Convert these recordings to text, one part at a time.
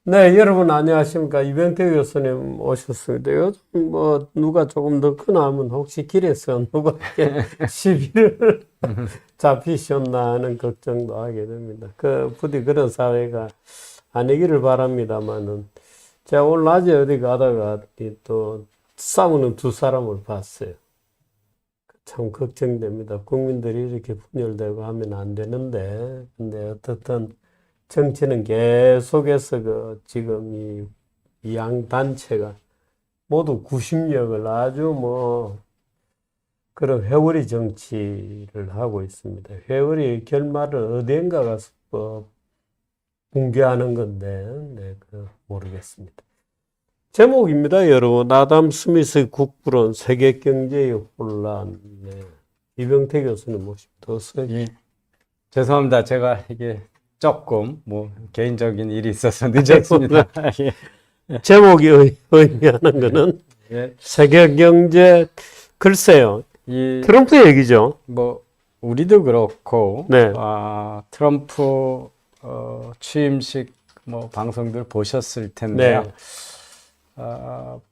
네, 여러분 안녕하십니까. 이병태 교수님 오셨습니다. 요즘 뭐 누가 조금 늦거나 하면 혹시 길에서 누가 이렇게 시비를 잡히셨나 하는 걱정도 하게 됩니다. 부디 그런 사회가 아니기를 바랍니다만은 제가 오늘 낮에 어디 가다가 또 싸우는 두 사람을 봤어요. 참 걱정됩니다. 국민들이 이렇게 분열되고 하면 안 되는데, 근데 어떻든 정치는 계속해서 지금 이 양 단체가 모두 구심력을 아주 뭐 그런 회오리 정치를 하고 있습니다. 회오리 결말은 어딘가 가서 붕괴하는 건데, 네, 모르겠습니다. 제목입니다, 여러분. 아담 스미스의 국부론, 세계 경제의 혼란. 네. 이병태 교수님 모십니다. 어서 예, 죄송합니다. 제가 이게 조금 개인적인 일이 있어서 늦었습니다. 예, 제목이 의미하는 거는 예, 세계 경제, 글쎄요. 트럼프 얘기죠. 우리도 그렇고, 네. 트럼프 취임식 방송들 보셨을 텐데요. 네.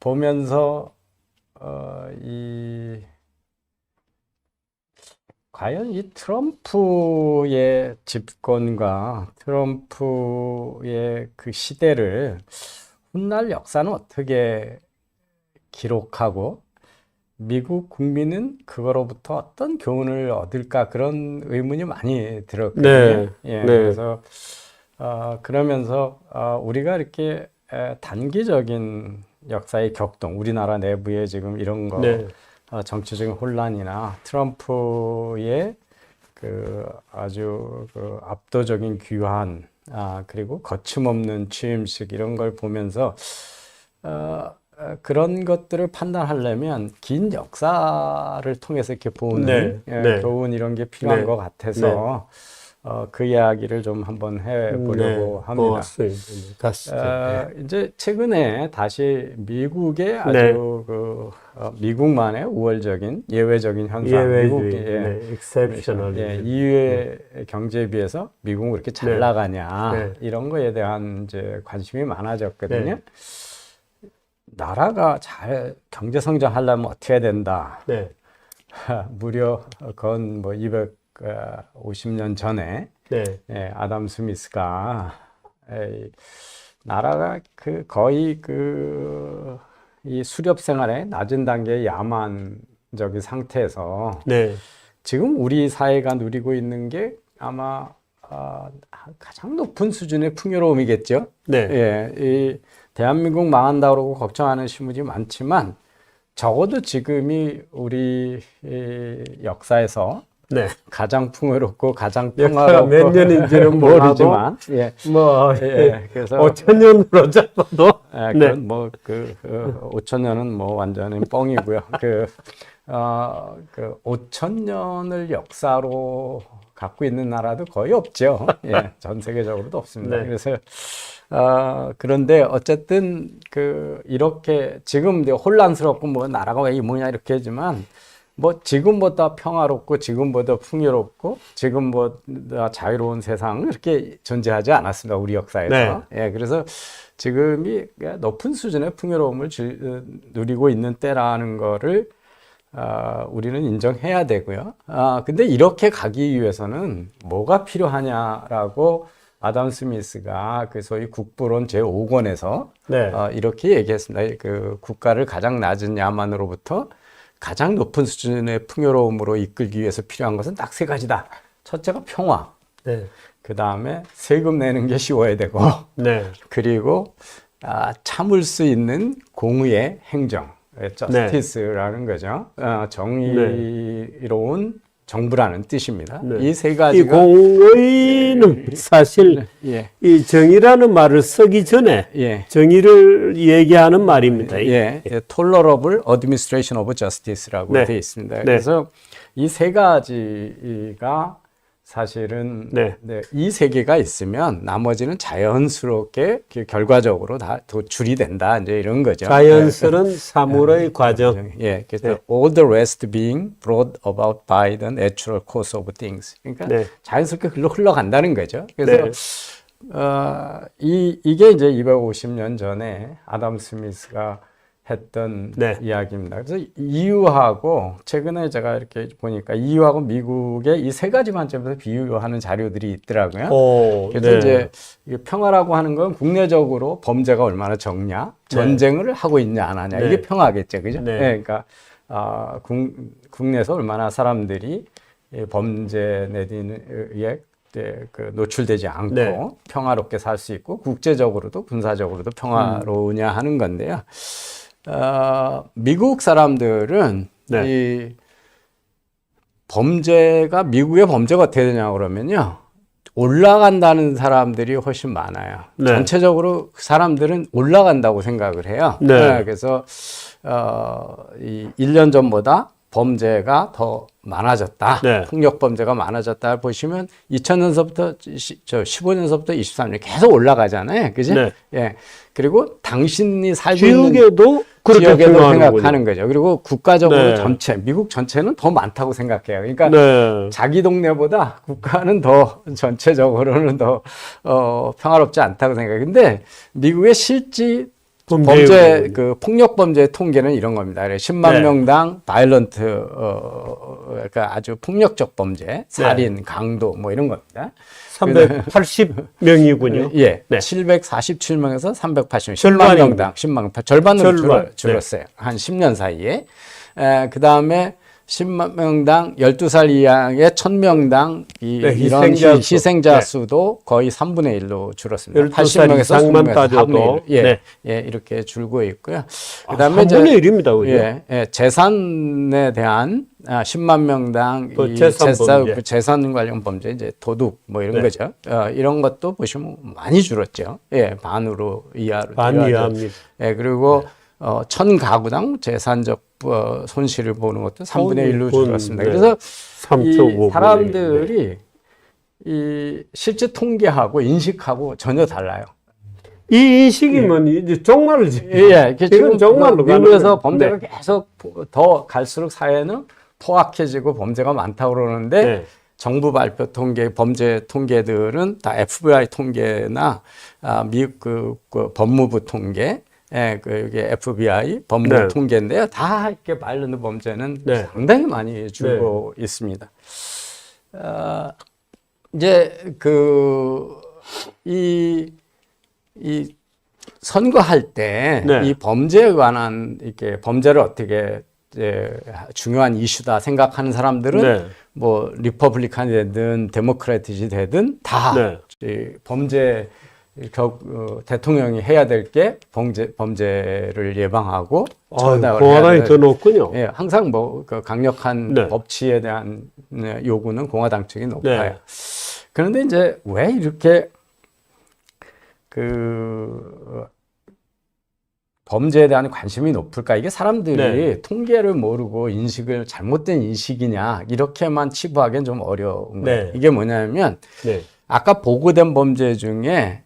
보면서 과연 이 트럼프의 집권과 트럼프의 그 시대를 훗날 역사는 어떻게 기록하고 미국 국민은 그거로부터 어떤 교훈을 얻을까 그런 의문이 많이 들었거든요. 네. 예, 네. 그래서 그러면서 우리가 이렇게 단기적인 역사의 격동, 우리나라 내부에 지금 이런 거 네. 정치적인 혼란이나 트럼프의 아주 압도적인 귀환, 그리고 거침없는 취임식 이런 걸 보면서 그런 것들을 판단하려면 긴 역사를 통해서 이렇게 보는 교훈 이런 게 필요한 것 같아서 그 이야기를 좀 한번 해보려고 합니다. 고맙습니다. 가시죠. 이제 최근에 다시 미국의 아주 미국만의 우월적인 예외적인 현상, 예외주의, exceptional. 이외의 경제에 비해서 미국은 왜 이렇게 잘 나가냐 이런 거에 대한 이제 관심이 많아졌거든요. 나라가 잘 경제 성장하려면 어떻게 해야 된다. 무려 건 250년 전에 아담 스미스가 나라가 거의 이 수렵 생활의 낮은 단계의 야만적인 상태에서 지금 우리 사회가 누리고 있는 게 아마 가장 높은 수준의 풍요로움이겠죠. 이 대한민국 망한다고 그러고 걱정하는 신문이 많지만 적어도 지금이 우리 역사에서 가장 풍요롭고 가장 평화롭고 몇 년인지는 모르지만 그래서 5,000년으로 잡아도 그건 5,000년은 완전히 뻥이고요. 5,000년을 역사로 갖고 있는 나라도 거의 없죠. 전 세계적으로도 없습니다. 그래서 그런데 어쨌든 이렇게 지금 이제 혼란스럽고 나라가 왜 이 뭐냐 이렇게 하지만 지금보다 평화롭고 지금보다 풍요롭고 지금보다 자유로운 세상은 이렇게 존재하지 않았습니다. 우리 역사에서. 그래서 지금이 높은 수준의 풍요로움을 누리고 있는 때라는 거를 우리는 인정해야 되고요. 근데 이렇게 가기 위해서는 뭐가 필요하냐라고 아담 스미스가 소위 국부론 제5권에서 이렇게 얘기했습니다. 국가를 가장 낮은 야만으로부터 가장 높은 수준의 풍요로움으로 이끌기 위해서 필요한 것은 딱 세 가지다. 첫째가 평화. 그 다음에 세금 내는 게 쉬워야 되고. 그리고 참을 수 있는 공의의 행정. 저스티스라는 거죠. 정의로운 정부라는 뜻입니다. 이 세 가지가. 이 공의는 사실 이 정의라는 말을 쓰기 전에 정의를 얘기하는 말입니다. Tolerable Administration of Justice라고 되어 있습니다. 그래서 이 세 가지가 사실은 이 세 개가 있으면 나머지는 자연스럽게 결과적으로 다 도출이 된다. 이제 이런 거죠. 자연스러운 사물의 과정. 그래서 all the rest being brought about by the natural course of things. 그러니까 자연스럽게 흘러간다는 거죠. 그래서 이게 이제 250년 전에 아담 스미스가 했던 네. 이야기입니다. 그래서 EU하고 최근에 제가 이렇게 보니까 EU하고 미국의 이 세 가지 관점에서 비유하는 자료들이 있더라고요. 그래서 네. 이제 이 평화라고 하는 건 국내적으로 범죄가 얼마나 적냐, 전쟁을 하고 있냐 안 하냐, 네. 이게 평화겠죠, 그죠? 네. 네, 그러니까 국내에서 얼마나 사람들이 이 범죄 내지에 그 노출되지 않고 네. 평화롭게 살 수 있고 국제적으로도 군사적으로도 평화로우냐 하는 건데요. 미국 사람들은 네. 이 범죄가 미국의 범죄가 어떻게 되냐 그러면요. 올라간다는 사람들이 훨씬 많아요. 네. 전체적으로 사람들은 올라간다고 생각을 해요. 네. 그래서 이 1년 전보다 범죄가 더 많아졌다. 네. 폭력 범죄가 많아졌다. 보시면 2000년서부터 15년서부터 23년 계속 올라가잖아요. 그죠? 네. 예. 그리고 당신이 살고 있는 지역에도 그렇게 지역에도 생각하는군요. 생각하는 거죠. 그리고 국가적으로 네. 전체, 미국 전체는 더 많다고 생각해요. 그러니까 네. 자기 동네보다 국가는 더 전체적으로는 더 평화롭지 않다고 생각해요. 근데 미국의 실제 범죄 그 폭력 범죄 통계는 이런 겁니다. 10만 네. 명당 바이런트 그러니까 아주 폭력적 범죄, 살인, 강도 뭐 이런 겁니다. 380명이군요. 예, 네. 747명에서 380명, 10만 절반입니다. 명당 10만 절반으로 절반. 줄었어요. 한 10년 사이에. 그 다음에 10만 명당 12살 이하의 1000명당 네, 이런 희생자 수. 희생자 네. 수도 거의 3분의 1로 줄었습니다. 12살 80명에서 이상만 20명에서 따져도 3분의 1. 예, 네. 예, 이렇게 줄고 있고요. 아, 그다음에 3분의 1입니다. 그죠? 예, 예, 재산에 대한 10만 명당 그 이 재산 범죄. 그 재산 관련 범죄, 이제 도둑 뭐 이런 네. 거죠. 이런 것도 보시면 많이 줄었죠. 예, 반으로 이하로. 반 줄어가지고. 이하입니다. 예, 그리고 1000가구당 재산적 손실을 보는 것도 3분의 1로 줄었습니다. 네. 그래서 3.5 이 사람들이 이 실제 통계하고 인식하고 전혀 달라요. 이 인식이면 이제 종말이지. 예, 지금 정말로 미국에서 가는 범죄가 네. 계속 더 갈수록 사회는 포악해지고 범죄가 많다고 그러는데 네. 정부 발표 통계, 범죄 통계들은 다 FBI 통계나 미국 그 법무부 통계, 이게 FBI 법무부 네. 통계인데요. 다 이렇게 말르는 범죄는 네. 상당히 많이 줄고 있습니다. 이제 이 선거할 때 네. 이 범죄에 관한 이렇게 범죄를 어떻게 중요한 이슈다 생각하는 사람들은 네. 뭐 리퍼블리칸이 되든 데모크래틱이 되든 다 네. 이 범죄 대통령이 해야 될 게 범죄를 예방하고 처단을 해야 공화당이 될- 더 높군요. 예, 항상 뭐 그 강력한 네. 법치에 대한 요구는 공화당 측이 높아요. 네. 그런데 이제 왜 이렇게 그 범죄에 대한 관심이 높을까? 이게 사람들이 네. 통계를 모르고 인식을 잘못된 인식이냐 이렇게만 치부하기엔 좀 어려운 거예요. 네. 이게 뭐냐면 네. 아까 보고된 범죄 중에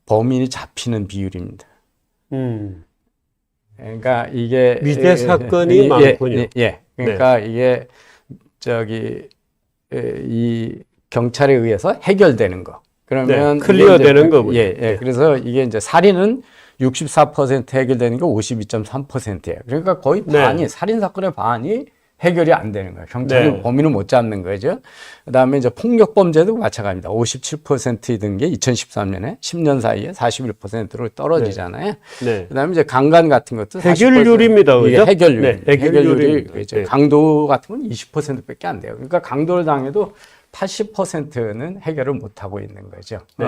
범인이 잡히는 비율입니다. 그러니까 이게 미제 사건이 많군요. 예. 그러니까 이게 이 경찰에 의해서 해결되는 거. 그러면 네, 클리어되는 이제 거군요. 예. 네. 그래서 이게 이제 살인은 64% 해결되는 게 52.3%예요. 그러니까 거의 네. 반이 살인 사건의 반이 해결이 안 되는 거예요. 경찰이 네. 범인을 못 잡는 거죠. 그다음에 이제 폭력 범죄도 마찬가지입니다. 57%든 게 2013년에 10년 사이에 41%로 떨어지잖아요. 네. 그다음에 이제 강간 같은 것도 해결률입니다, 40%. 이게 그죠? 해결률. 네, 해결률입니다. 그렇죠. 네. 강도 같은 건 20%밖에 안 돼요. 그러니까 강도를 당해도 80%는 해결을 못 하고 있는 거죠. 네.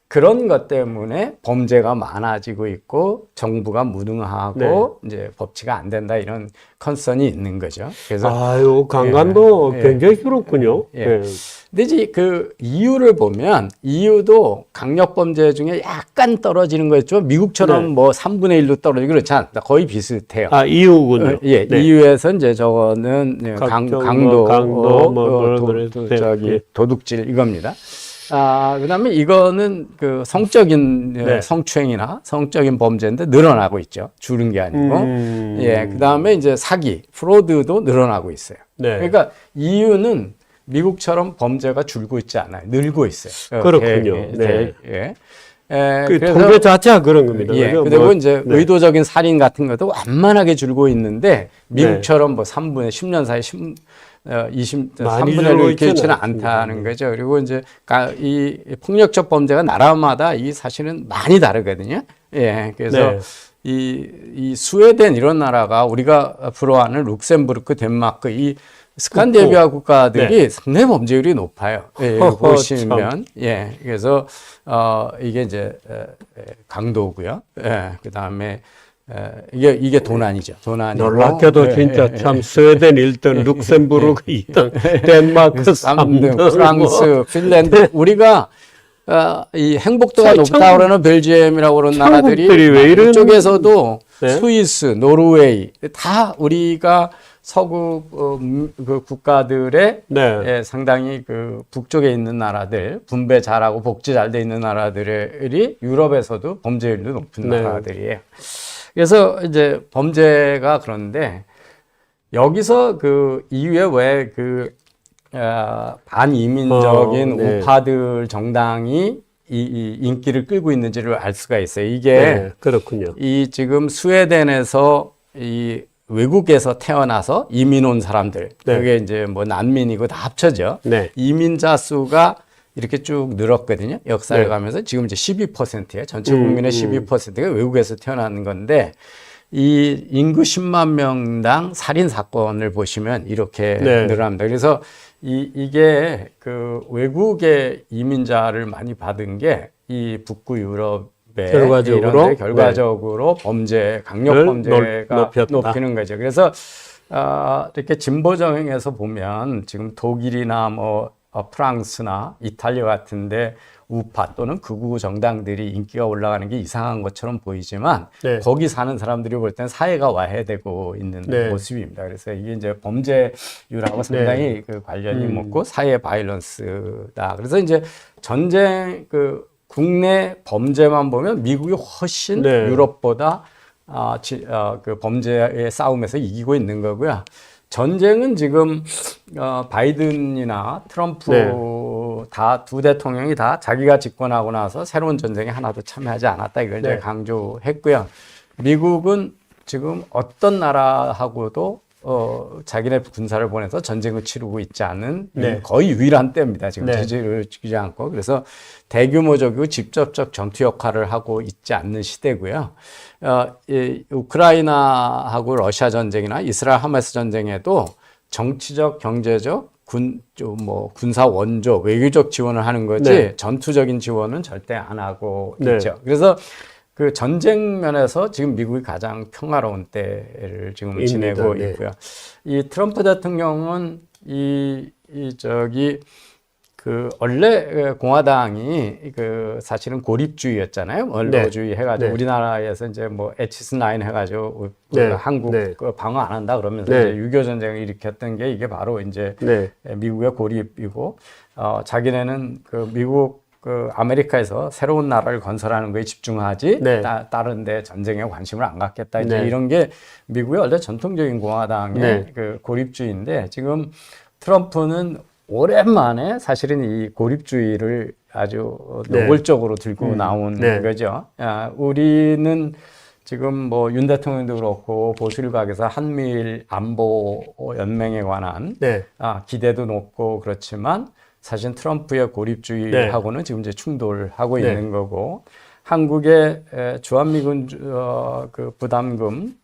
그런 것 때문에 범죄가 많아지고 있고 정부가 무능하고 이제 법치가 안 된다 이런 컨선이 있는 거죠. 그래서 아유, 강간도 예. 굉장히 그렇군요. 예. 네. 근데 이제 그 이유를 보면 이유도 강력 범죄 중에 약간 떨어지는 거였죠. 미국처럼 네. 뭐 3분의 1로 떨어지고 그렇지 않다. 거의 비슷해요. 아, 이유군요. 예, 네. 이유에서 이제 저거는 각종 강도, 네. 도둑질 이겁니다. 그다음에 이거는 그 성적인 네. 성추행이나 성적인 범죄인데 늘어나고 있죠. 줄은 게 아니고. 예, 그다음에 이제 사기, 프로드도 늘어나고 있어요. 네. 그러니까 이유는 미국처럼 범죄가 줄고 있지 않아요. 늘고 있어요. 그렇군요. 네. 예. 그 그래서 통계 자체가 그런 겁니다. 예, 그죠? 그리고 뭐, 이제 네. 의도적인 살인 같은 것도 완만하게 줄고 있는데 미국처럼 뭐 3분의 10년 사이 20, 많이 3분의 줄고 1을 있지는 길지는 않습니다. 않다는 거죠. 그리고 이제 이 폭력적 범죄가 나라마다 이 사실은 많이 다르거든요. 예, 그래서 네. 이 스웨덴 이런 나라가 우리가 부러워하는 룩셈부르크, 덴마크 이 스칸디네비아 국가들이 상당히 범죄율이 높아요. 예, 허허, 보시면 예, 그래서 이게 이제 강도고요. 예, 그다음에 이게 도난이죠. 도난이고 놀랍게도 진짜 참 스웨덴 1등, 룩셈부르크 2등, 덴마크 3등, 3등, 프랑스, 핀란드 우리가 이 행복도가 높다 그러는 벨지엄이라고 그러는 나라들이 왜 이런 이쪽에서도 네? 스위스, 노르웨이 다 우리가 서구 그 국가들의 네. 예, 상당히 그 북쪽에 있는 나라들 분배 잘하고 복지 잘 돼 있는 나라들이 유럽에서도 범죄율도 높은 네. 나라들이에요. 그래서 이제 범죄가 그런데 여기서 그 이후에 왜그 반이민적인 네. 우파들 정당이 이 인기를 끌고 있는지를 알 수가 있어요. 이게 네, 그렇군요. 이 지금 스웨덴에서 이 외국에서 태어나서 이민 온 사람들, 네. 그게 이제 뭐 난민이고 다 합쳐져. 네. 이민자 수가 이렇게 쭉 늘었거든요. 역사를 네. 가면서 지금 이제 12%예요. 전체 국민의 12%가 외국에서 태어나는 건데 이 인구 10만 명당 살인 사건을 보시면 이렇게 네. 늘어납니다. 그래서 이게 그 외국의 이민자를 많이 받은 게 이 북부 유럽의 결과적으로? 이런 데 결과적으로 범죄, 강력 를 범죄가 높였다. 높이는 거죠. 그래서 이렇게 진보 정행에서 보면 지금 독일이나 뭐 프랑스나 이탈리아 같은데 우파 또는 극우 정당들이 인기가 올라가는 게 이상한 것처럼 보이지만 네. 거기 사는 사람들이 볼 때는 사회가 와해되고 있는 네. 모습입니다. 그래서 이게 이제 범죄율하고 상당히 그 관련이 높고 사회 바이런스다. 그래서 이제 전쟁 그 국내 범죄만 보면 미국이 훨씬 네. 유럽보다 그 범죄의 싸움에서 이기고 있는 거고요. 전쟁은 지금 바이든이나 트럼프 네. 다 두 대통령이 다 자기가 집권하고 나서 새로운 전쟁에 하나도 참여하지 않았다 이걸 이제 네. 강조했고요. 미국은 지금 어떤 나라하고도 자기네 군사를 보내서 전쟁을 치르고 있지 않은 네. 거의 유일한 때입니다. 지금 네. 지지를 주지 않고 그래서 대규모적이고 직접적 전투 역할을 하고 있지 않는 시대고요. 이 우크라이나하고 러시아 전쟁이나 이스라엘 하마스 전쟁에도 정치적, 경제적, 군사 원조, 외교적 지원을 하는 거지 네. 전투적인 지원은 절대 안 하고 네. 있죠. 그래서 그 전쟁 면에서 지금 미국이 가장 평화로운 때를 지금 입니다. 지내고 네. 있고요. 이 트럼프 대통령은 그 원래 공화당이 그 사실은 고립주의였잖아요. 원로주의 해가지고 네. 우리나라에서 이제 뭐 에치슨 라인 해가지고 네. 한국 네. 그 방어 안 한다 그러면서 네. 이제 6.25 전쟁을 일으켰던 게 이게 바로 이제 네. 미국의 고립이고 자기네는 그 미국 그 아메리카에서 새로운 나라를 건설하는 거에 집중하지 네. 다른 데 전쟁에 관심을 안 갖겠다 이제 네. 이런 게 미국의 원래 전통적인 공화당의 네. 그 고립주의인데 지금 트럼프는 오랜만에 사실은 이 고립주의를 아주 네. 노골적으로 들고 나온 네. 거죠. 우리는 지금 뭐 윤 대통령도 그렇고 보수일각에서 한미일 안보 연맹에 관한 네. 기대도 높고 그렇지만 사실 트럼프의 고립주의하고는 지금 이제 충돌하고 네. 있는 거고 한국의 주한미군 그 분담금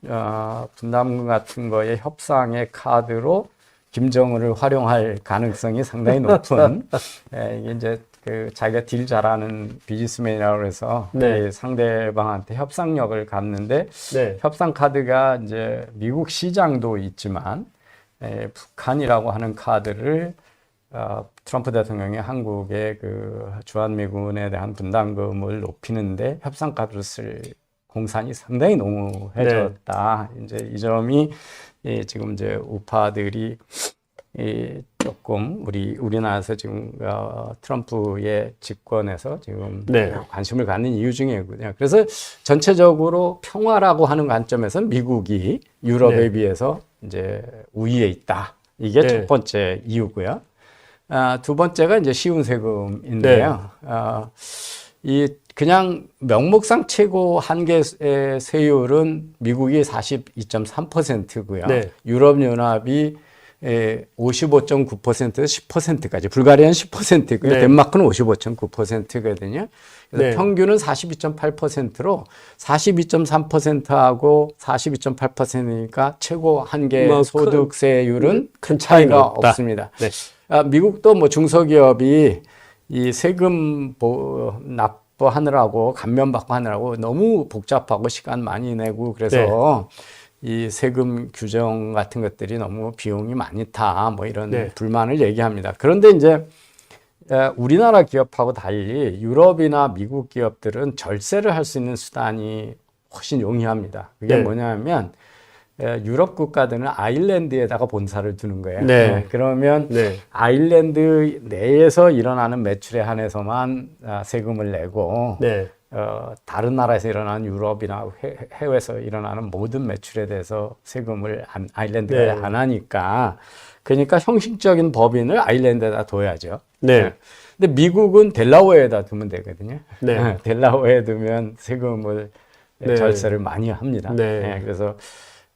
같은 거의 협상의 카드로 김정은을 활용할 가능성이 상당히 높은 이게 이제 그 자기가 딜 잘하는 비즈니스맨이라고 해서 네. 상대방한테 협상력을 갖는데 네. 협상 카드가 이제 미국 시장도 있지만 북한이라고 하는 카드를 트럼프 대통령이 한국의 그 주한미군에 대한 분담금을 높이는데 협상 카드를 쓸 공산이 상당히 농후해졌다. 이제 이 점이 지금 이제 우파들이 조금 우리나라에서 지금 트럼프의 집권에서 지금 네. 관심을 갖는 이유 중에 있거든요. 그래서 전체적으로 평화라고 하는 관점에서 미국이 유럽에 네. 비해서 이제 우위에 있다. 이게 네. 첫 번째 이유고요. 두 번째가 이제 쉬운 세금인데요. 이 그냥 명목상 최고 한계 세율은 미국이 42.3%고요. 네. 유럽연합이 55.9%에서 10%까지, 불가리아는 10%고요. 네. 덴마크는 55.9%거든요. 그래서 네. 평균은 42.8%로 42.3%하고 42.8%니까 최고 한계 뭐 소득세율은 큰 차이가 없다. 없습니다. 네. 미국도 뭐 중소기업이 이 세금 납부하느라고 감면받고 하느라고 너무 복잡하고 시간 많이 내고 그래서 이 세금 규정 같은 것들이 너무 비용이 많다 뭐 이런 불만을 얘기합니다. 그런데 이제 우리나라 기업하고 달리 유럽이나 미국 기업들은 절세를 할 수 있는 수단이 훨씬 용이합니다. 그게 뭐냐면 유럽 국가들은 아일랜드에다가 본사를 두는 거예요. 그러면 아일랜드 내에서 일어나는 매출에 한해서만 세금을 내고 다른 나라에서 일어나는 유럽이나 해외에서 일어나는 모든 매출에 대해서 세금을 아일랜드가 안 하니까 그러니까 형식적인 법인을 아일랜드에다 둬야죠. 근데 미국은 델라웨어에다 두면 되거든요. 델라웨어에 두면 세금을 절세를 많이 합니다. 그래서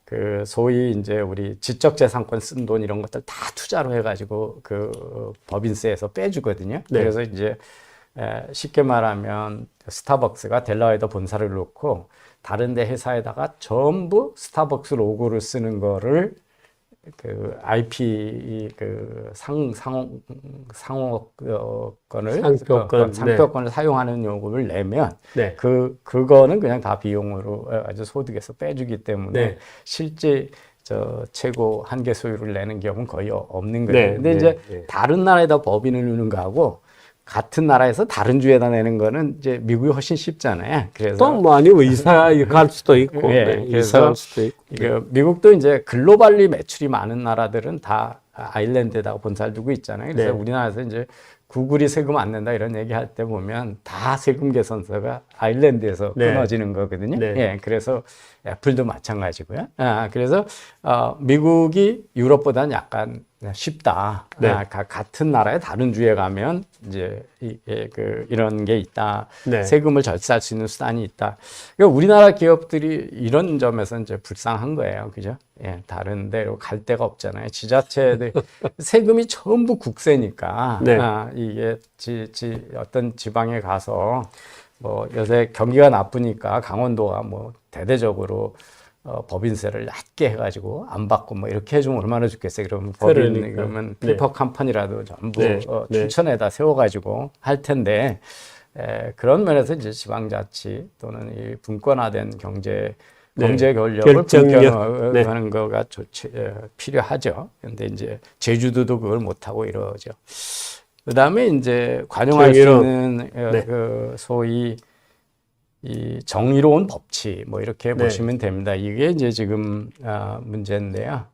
그 소위 이제 우리 지적재산권 쓴 돈 이런 것들 다 투자로 해가지고 그 법인세에서 빼주거든요. 그래서 이제 쉽게 말하면 스타벅스가 델라웨어에다 본사를 놓고 다른데 회사에다가 전부 스타벅스 로고를 쓰는 거를 그 IP 그 상표권을 사용하는 요금을 내면 그거는 그냥 다 비용으로 아주 소득에서 빼주기 때문에 실제 저 최고 한계 소유를 내는 경우는 거의 없는 거예요. 근데 이제 다른 나라에다 법인을 넣는 거하고 같은 나라에서 다른 주에다 내는 거는 이제 미국이 훨씬 쉽잖아요. 그래서 또 뭐 아니고 이사에 갈 수도 있고, 이사 갈 수도 있고. 미국도 이제 글로벌리 매출이 많은 나라들은 다 아일랜드에다가 본사를 두고 있잖아요. 그래서 우리나라에서 이제 구글이 세금 안 낸다 이런 얘기할 때 보면 다 세금 계산서가 아일랜드에서 끊어지는 거거든요. 그래서 애플도 마찬가지고요. 그래서 미국이 유럽보다는 약간 쉽다. 같은 나라의 다른 주에 가면 이제 이런 게 있다. 세금을 절세할 수 있는 수단이 있다. 그러니까 우리나라 기업들이 이런 점에서 이제 불쌍한 거예요, 그죠? 다른 데로 갈 데가 없잖아요. 지자체들 세금이 전부 국세니까 이게 어떤 지방에 가서 뭐 요새 경기가 나쁘니까 강원도가 뭐 대대적으로 법인세를 낮게 해가지고 안 받고 뭐 이렇게 해주면 얼마나 좋겠어요. 그러면 그러면 페이퍼 컴퍼니라도 전부 춘천에다 세워가지고 할 텐데 그런 면에서 이제 지방자치 또는 이 분권화된 경제 권력을 분권하는 거가 필요하죠. 근데 이제 제주도도 그걸 못 하고 이러죠. 그다음에 이제 관용할 수 있는 그 소위 이 정의로운 법치 뭐 이렇게 보시면 됩니다. 이게 이제 지금 문제인데요.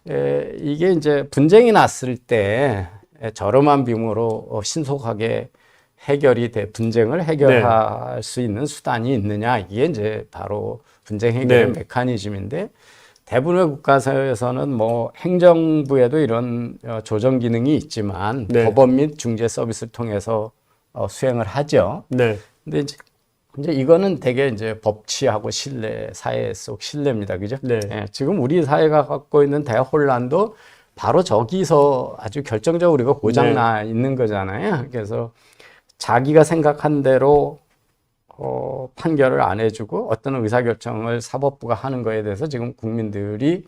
이게 이제 분쟁이 났을 때 저렴한 비용으로 신속하게 분쟁을 해결할 수 있는 수단이 있느냐, 이게 이제 바로 분쟁 해결의 메커니즘인데, 대부분의 국가에서는 뭐 행정부에도 이런 조정 기능이 있지만 법원 및 중재 서비스를 통해서 수행을 하죠. 근데 이제 이거는 되게 이제 법치하고 신뢰, 사회 속 신뢰입니다. 그죠? 지금 우리 사회가 갖고 있는 대혼란도 바로 저기서 아주 결정적으로 우리가 고장나 있는 거잖아요. 그래서 자기가 생각한 대로 판결을 안 해주고 어떤 의사결정을 사법부가 하는 거에 대해서 지금 국민들이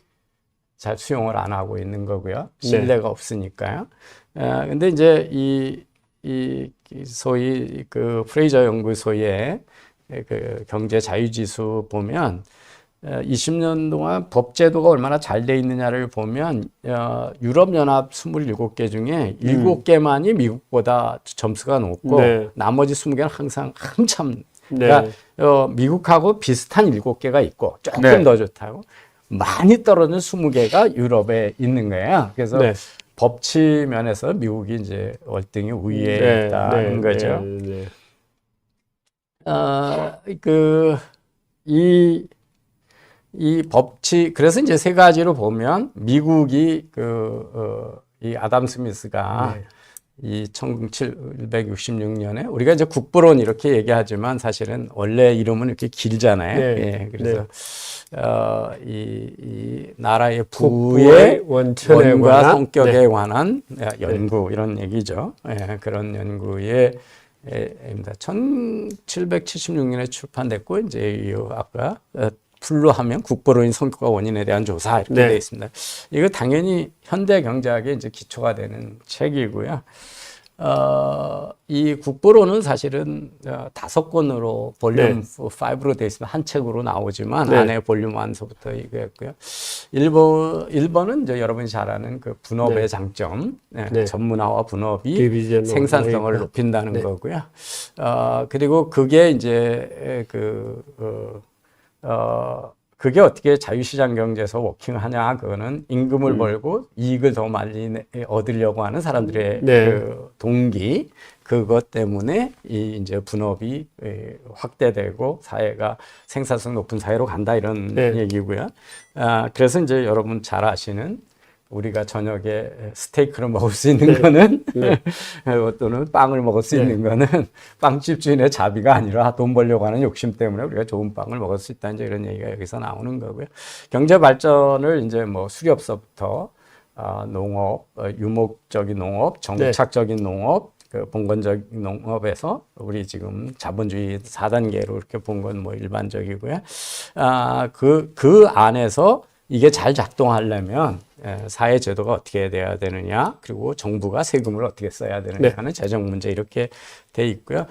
잘 수용을 안 하고 있는 거고요. 신뢰가 없으니까요. 근데 이제 이 소위 그 프레이저 연구소의 그 경제 자유지수 보면 20년 동안 법제도가 얼마나 잘 돼 있느냐를 보면 유럽연합 27개 중에 7개만이 미국보다 점수가 높고 나머지 20개는 항상 한참 그러니까 미국하고 비슷한 7개가 있고 조금 더 좋다고 많이 떨어진 20개가 유럽에 있는 거예요. 그래서 법치 면에서 미국이 이제 월등히 우위에 있다는 거죠. 이 법치, 그래서 이제 세 가지로 보면 미국이 이 아담 스미스가 이 1766년에 우리가 이제 국부론 이렇게 얘기하지만 사실은 원래 이름은 이렇게 길잖아요. 네. 예, 그래서 이 나라의 북부의 부의 원천에 원과 관한 성격에 네. 관한 연구 이런 얘기죠. 예, 그런 연구에 입니다. 1776년에 출판됐고 이제 이 아까 풀로 하면 국부론인 성격과 원인에 대한 조사 이렇게 네. 되어 있습니다. 이거 당연히 현대 경제학의 이제 기초가 되는 책이고요. 이 국부론은 사실은 5권으로 볼륨 5로 되어 있으면 한 책으로 나오지만 네. 안에 볼륨 1서부터 이거였고요. 1번은 이제 여러분이 잘 아는 그 분업의 네. 장점, 네. 전문화와 분업이 디비전 생산성을 오브레이크. 높인다는 네. 거고요. 그리고 그게 이제 그게 어떻게 자유시장 경제에서 워킹하냐, 그거는 임금을 벌고 이익을 더 많이 얻으려고 하는 사람들의 네. 그 동기, 그것 때문에 이 이제 분업이 확대되고 사회가 생산성 높은 사회로 간다 이런 네. 얘기고요. 그래서 이제 여러분 잘 아시는 우리가 저녁에 스테이크를 먹을 수 있는 거는 또는 빵을 먹을 수 있는 거는 빵집 주인의 자비가 아니라 돈 벌려고 하는 욕심 때문에 우리가 좋은 빵을 먹을 수 있다, 이제 이런 얘기가 여기서 나오는 거고요. 경제 발전을 이제 뭐 수렵서부터 농업, 유목적인 농업, 정착적인 농업, 그 봉건적 농업에서 우리 지금 자본주의 4단계로 이렇게 본 건 뭐 일반적이고요. 그 안에서 이게 잘 작동하려면 사회 제도가 어떻게 돼야 되느냐, 그리고 정부가 세금을 어떻게 써야 되느냐 하는 재정 문제 이렇게 돼 있고요.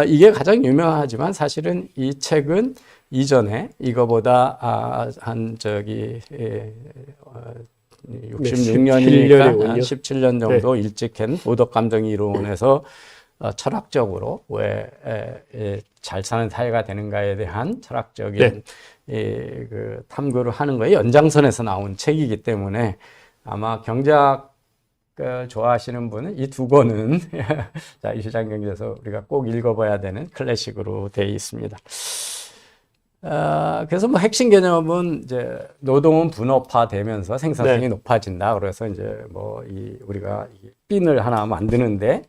이게 가장 유명하지만 사실은 이 책은 이전에 이거보다 한 66년이니까 17년 정도 일찍한 도덕감정 이론에서 철학적으로 왜 잘 사는 사회가 되는가에 대한 철학적인 그 탐구를 하는 거에 연장선에서 나온 책이기 때문에 아마 경제학 좋아하시는 분은 이 2권은 자유시장 경제에서 우리가 꼭 읽어봐야 되는 클래식으로 되어 있습니다. 그래서 뭐 핵심 개념은 이제 노동은 분업화되면서 생산성이 높아진다. 그래서 이제 뭐 우리가 핀을 하나 만드는데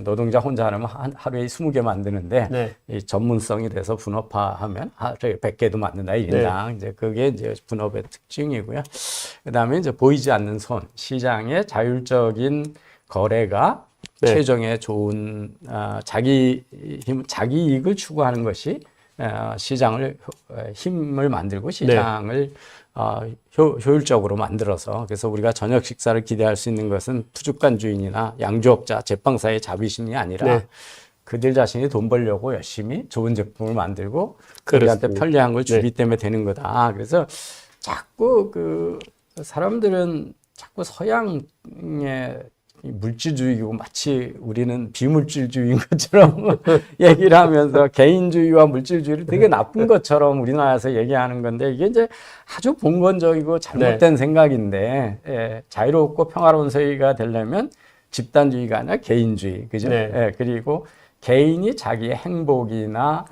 노동자 혼자 하면 하루에 20개 만드는데 이 전문성이 돼서 분업화하면 하루에 100개도 만든다, 1인당. 이제 그게 이제 분업의 특징이고요. 그다음에 이제 보이지 않는 손, 시장의 자율적인 거래가 최종의 좋은 자기 이익을 추구하는 것이 시장을 힘을 만들고 시장을 효율적으로 만들어서, 그래서 우리가 저녁 식사를 기대할 수 있는 것은 푸주간 주인이나 양조업자, 제빵사의 자비심이 아니라 그들 자신이 돈 벌려고 열심히 좋은 제품을 만들고 우리한테 편리한 걸 주기 때문에 되는 거다. 그래서 자꾸 그 사람들은 자꾸 서양의 물질주의고 마치 우리는 비물질주의인 것처럼 얘기를 하면서 개인주의와 물질주의를 되게 나쁜 것처럼 우리나라에서 얘기하는 건데, 이게 이제 아주 봉건적이고 잘못된 생각인데, 자유롭고 평화로운 사회가 되려면 집단주의가 아니라 개인주의, 그죠? 그리고 개인이 자기의 행복이나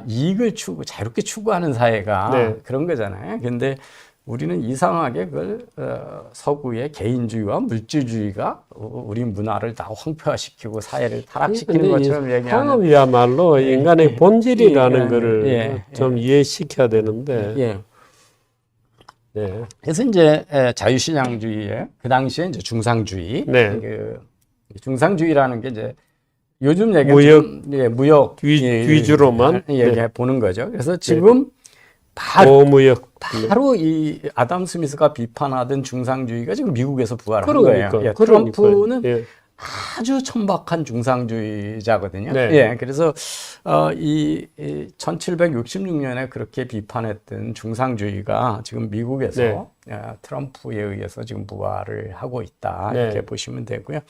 이익을 자유롭게 추구하는 사회가 그런 거잖아요. 근데 우리는 이상하게 그걸 서구의 개인주의와 물질주의가 우리 문화를 다 황폐화시키고 사회를 타락시키는 것처럼 얘기하는. 상업이야말로 인간의 본질이라는 거를 좀 이해시켜야 되는데. 그래서 이제 자유시장주의에 그 당시에 이제 중상주의, 그 중상주의라는 게 이제 요즘 얘기하면 무역 위주로만 얘기해 보는 거죠. 그래서 지금 바로 이 아담 스미스가 비판하던 중상주의가 지금 미국에서 부활한 거예요. 트럼프는 아주 천박한 중상주의자거든요. 그래서 이 1766년에 그렇게 비판했던 중상주의가 지금 미국에서 트럼프에 의해서 지금 부활을 하고 있다, 이렇게 보시면 되고요.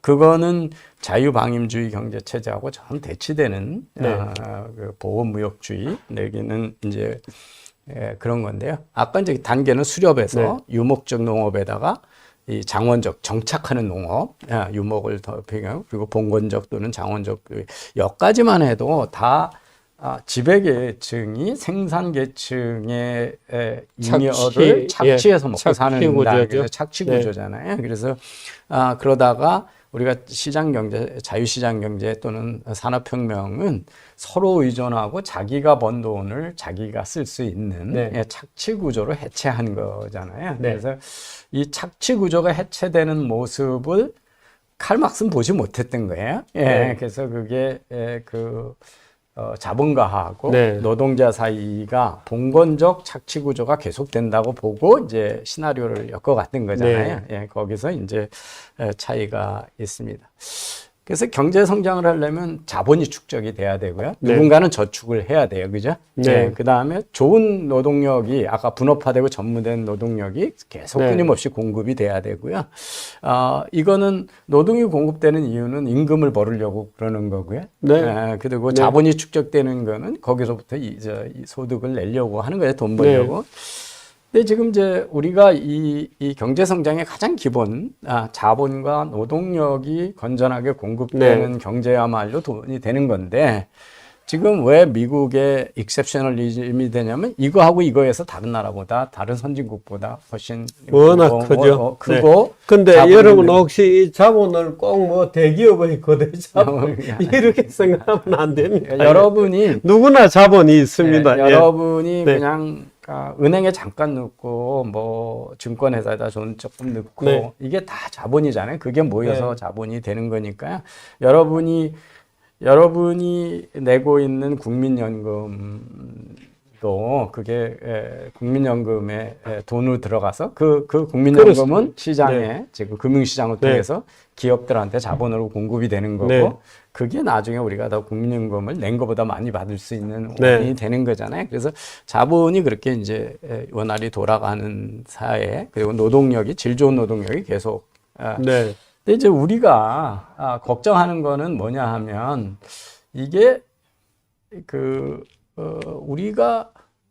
그거는 자유방임주의 경제체제하고 전 대치되는 그 보호무역주의, 내기는 이제 그런 건데요. 아까 이제 단계는 수렵에서 유목적 농업에다가 이 장원적 정착하는 농업, 유목을 더 배경, 그리고 봉건적 또는 장원적, 여기까지만 해도 다 지배계층이 생산계층의 잉여를 착취해서 먹고 사는 구조죠. 착취 구조잖아요. 그래서 그러다가 우리가 시장 경제, 자유시장 경제 또는 산업혁명은 서로 의존하고 자기가 번 돈을 자기가 쓸 수 있는 네. 예, 착취 구조를 해체한 거잖아요. 네. 그래서 이 착취 구조가 해체되는 모습을 칼막스는 보지 못했던 거예요. 예, 네. 그래서 그게 자본가하고 네. 노동자 사이가 봉건적 착취 구조가 계속된다고 보고 이제 시나리오를 엮어갔던 거잖아요. 예, 거기서 이제 차이가 있습니다. 그래서 경제 성장을 하려면 자본이 축적이 돼야 되고요. 네. 누군가는 저축을 해야 돼요. 그죠? 네. 예, 그 다음에 좋은 노동력이 아까 분업화되고 전무된 노동력이 계속 네. 끊임없이 공급이 돼야 되고요. 이거는 노동이 공급되는 이유는 임금을 벌으려고 그러는 거고요. 네. 그리고 네. 자본이 축적되는 거는 거기서부터 이 소득을 내려고 하는 거예요. 돈 벌려고. 네. 근데 지금 이제 우리가 이 경제 성장의 가장 기본 자본과 노동력이 건전하게 공급되는 경제야말로 돈이 되는 건데 지금 왜 미국의 익셉셔널리즘이 되냐면 이거하고 이거에서 다른 나라보다 다른 선진국보다 훨씬 워낙 크죠. 크고 근데 자본이 여러분 있는- 혹시 이 자본을 꼭 뭐 대기업의 거대 자본 이렇게 생각하면 안 됩니다. 여러분이 누구나 자본이 있습니다. 예. 여러분이 네. 그냥 은행에 잠깐 넣고 뭐 증권회사에다 돈 조금 넣고 네. 이게 다 자본이잖아요. 그게 모여서 네. 자본이 되는 거니까요. 여러분이 내고 있는 국민연금도 그게 국민연금에 돈으로 들어가서 그 국민연금은 그렇습니다. 시장에 네. 지금 금융시장을 네. 통해서 기업들한테 자본으로 공급이 되는 거고 네. 그게 나중에 우리가 더 국민연금을 낸 것보다 많이 받을 수 있는 네. 원인이 되는 거잖아요. 그래서 자본이 그렇게 이제 원활히 돌아가는 사회 그리고 노동력이 질 좋은 노동력이 계속 네. 근데 이제 우리가 걱정하는 거는 뭐냐 하면 이게 우리가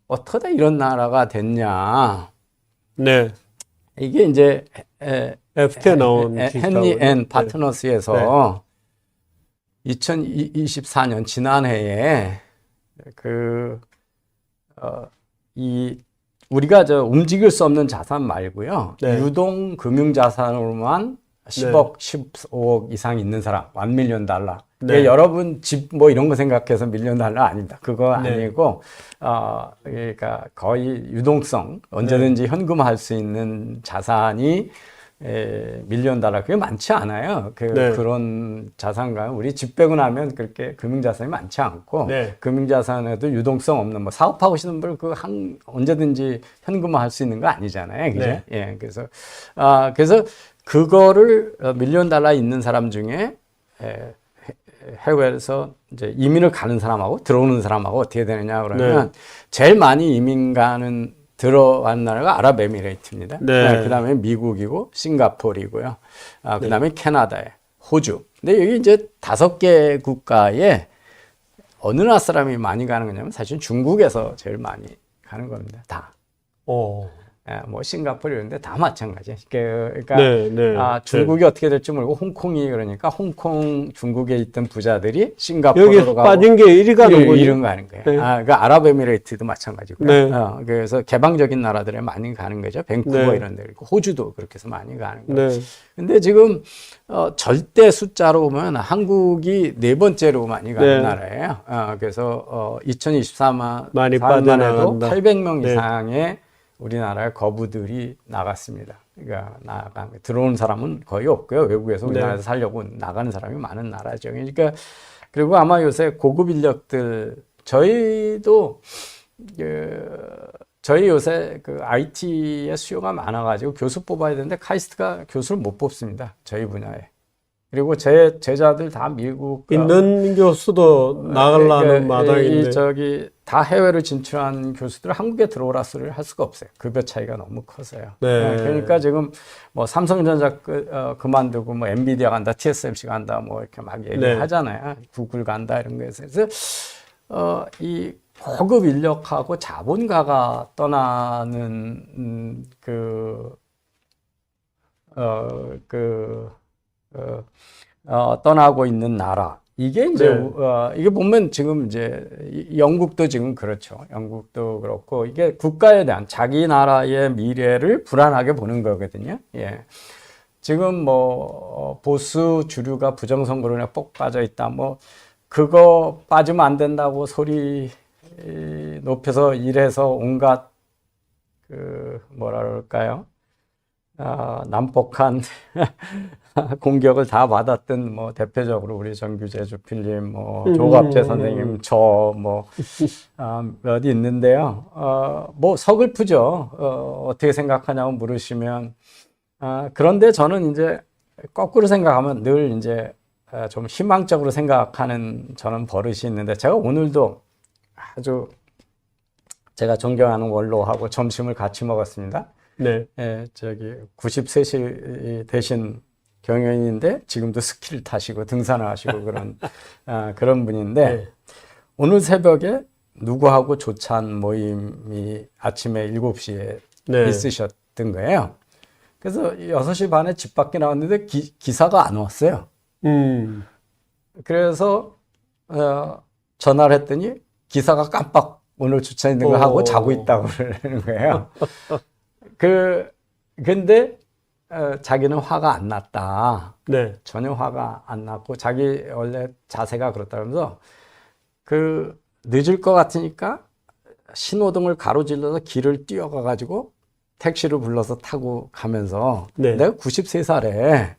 어떻게 이런 나라가 됐냐. 네. 이게 이제 FT에 나온 헨리 기사거든요. 앤 파트너스에서 2024년 지난해에 우리가 움직일 수 없는 자산 말고요. 네. 유동 금융 자산으로만 10억, 15억 이상 있는 사람, 1밀리언 달러. 네. 여러분 집 뭐 이런 거 생각해서 밀리언 달러 아닙니다. 그거 네. 아니고, 그러니까 거의 유동성, 언제든지 현금화할 수 있는 자산이 밀리언 달러, 그게 많지 않아요. 네. 그런 자산가, 우리 집 빼고 나면 그렇게 금융자산이 많지 않고, 네. 금융자산에도 유동성 없는, 뭐 사업하고 싶은 분, 언제든지 현금화 할 수 있는 거 아니잖아요. 그죠? 네. 예, 그래서 그거를 밀리언 달러 있는 사람 중에, 해외에서 이제 이민을 가는 사람하고 들어오는 사람하고 어떻게 되느냐 그러면 제일 많이 이민 가는 들어간 나라가 아랍에미레이트입니다. 네. 그다음에 미국이고 싱가포르이고요. 그다음에 캐나다에 호주. 근데 여기 이제 5개 국가에 어느 나라 사람이 많이 가는 거냐면 사실 중국에서 제일 많이 가는 겁니다. 다. 뭐 싱가포르 이런 데 다 마찬가지. 그러니까 네, 네. 중국이 어떻게 될지 모르고 홍콩이 그러니까 홍콩 중국에 있던 부자들이 싱가포르로 여기 가고 빠진 게 이리 가는 거예요. 이런 거 하는 거예요. 네. 그러니까 아랍에미레이트도 마찬가지고요. 네. 그래서 개방적인 나라들에 많이 가는 거죠. 밴쿠버 네. 이런 데 있고 호주도 그렇게 해서 많이 가는 거예요. 네. 근데 지금 절대 숫자로 보면 한국이 4번째로 많이 가는 네. 나라예요. 그래서 2024년 많이 에도 빠져나간다. 800명 네. 이상의 우리나라의 거부들이 나갔습니다. 그러니까 들어오는 사람은 거의 없고요. 외국에서 우리나라에서 살려고 나가는 사람이 많은 나라죠. 그러니까 그리고 아마 요새 고급 인력들 저희도 저희 요새 IT의 수요가 많아가지고 교수 뽑아야 되는데 카이스트가 교수를 못 뽑습니다. 저희 분야에. 그리고 제 제자들 다 미국 있는 교수도 나가려는 마당인데. 다 해외로 진출한 교수들 한국에 들어오라 소리를 할 수가 없어요. 급여 차이가 너무 커서요. 네. 그러니까 지금 뭐 삼성전자 그만두고 뭐 엔비디아 간다, TSMC 간다, 뭐 이렇게 막 얘기하잖아요. 구글 간다 이런 거에서 그래서 이 고급 인력하고 자본가가 떠나는 떠나고 있는 나라. 이게 이제, 이게 보면 지금 이제, 영국도 지금 그렇죠. 영국도 그렇고, 이게 국가에 대한 자기 나라의 미래를 불안하게 보는 거거든요. 예. 지금 뭐 보수 주류가 부정선거론에 뻑 빠져 있다. 뭐 그거 빠지면 안 된다고 소리 높여서 이래서 온갖 그 뭐라 그럴까요? 난폭한 공격을 다 받았던 뭐 대표적으로 우리 정규재 주필님, 뭐 조갑재 선생님, 저 뭐 몇 있는데요. 뭐 서글프죠. 어떻게 생각하냐고 물으시면 그런데 저는 이제 거꾸로 생각하면 늘 이제 좀 희망적으로 생각하는 저는 버릇이 있는데 제가 오늘도 아주 제가 존경하는 원로하고 점심을 같이 먹었습니다. 네. 예, 저기 93세 되신 경영인인데 지금도 스키를 타시고 등산을 하시고 그런 분인데 네. 오늘 새벽에 누구하고 조찬 모임이 아침에 7시에 네. 있으셨던 거예요. 그래서 6시 반에 집 밖에 나왔는데 기사가 안 왔어요. 그래서 전화를 했더니 기사가 깜빡 오늘 주차 있는 거 하고 자고 있다고 그러는 거예요. 근데 자기는 화가 안 났다. 네. 전혀 화가 안 났고 자기 원래 자세가 그렇다면서 늦을 것 같으니까 신호등을 가로질러서 길을 뛰어가 가지고 택시를 불러서 타고 가면서 네. 내가 93살에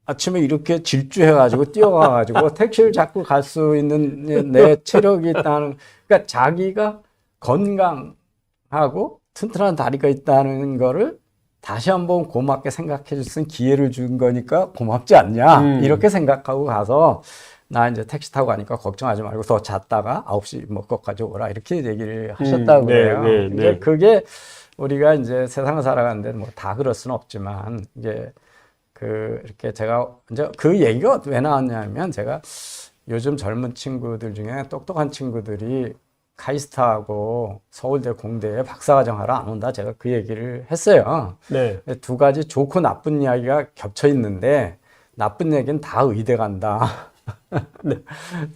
아침에 이렇게 질주해가지고 뛰어가가지고 택시를 잡고 갈 수 있는 내 체력이 있다는, 그러니까 자기가 건강하고 튼튼한 다리가 있다는 거를 다시 한번 고맙게 생각해 줄 수 있는 기회를 준 거니까 고맙지 않냐. 이렇게 생각하고 가서 나 이제 택시 타고 가니까 걱정하지 말고 더 잤다가 9시 먹고까지 오라. 이렇게 얘기를 하셨다고 그래요. 네. 이제 그게 우리가 이제 세상을 살아가는데 뭐 다 그럴 수는 없지만 이게 이렇게 제가 이제 그 얘기가 왜 나왔냐면 제가 요즘 젊은 친구들 중에 똑똑한 친구들이 카이스트하고 서울대 공대에 박사과정 하러 안 온다. 제가 그 얘기를 했어요. 네. 두 가지 좋고 나쁜 이야기가 겹쳐 있는데 나쁜 얘기는 다 의대 간다. 네.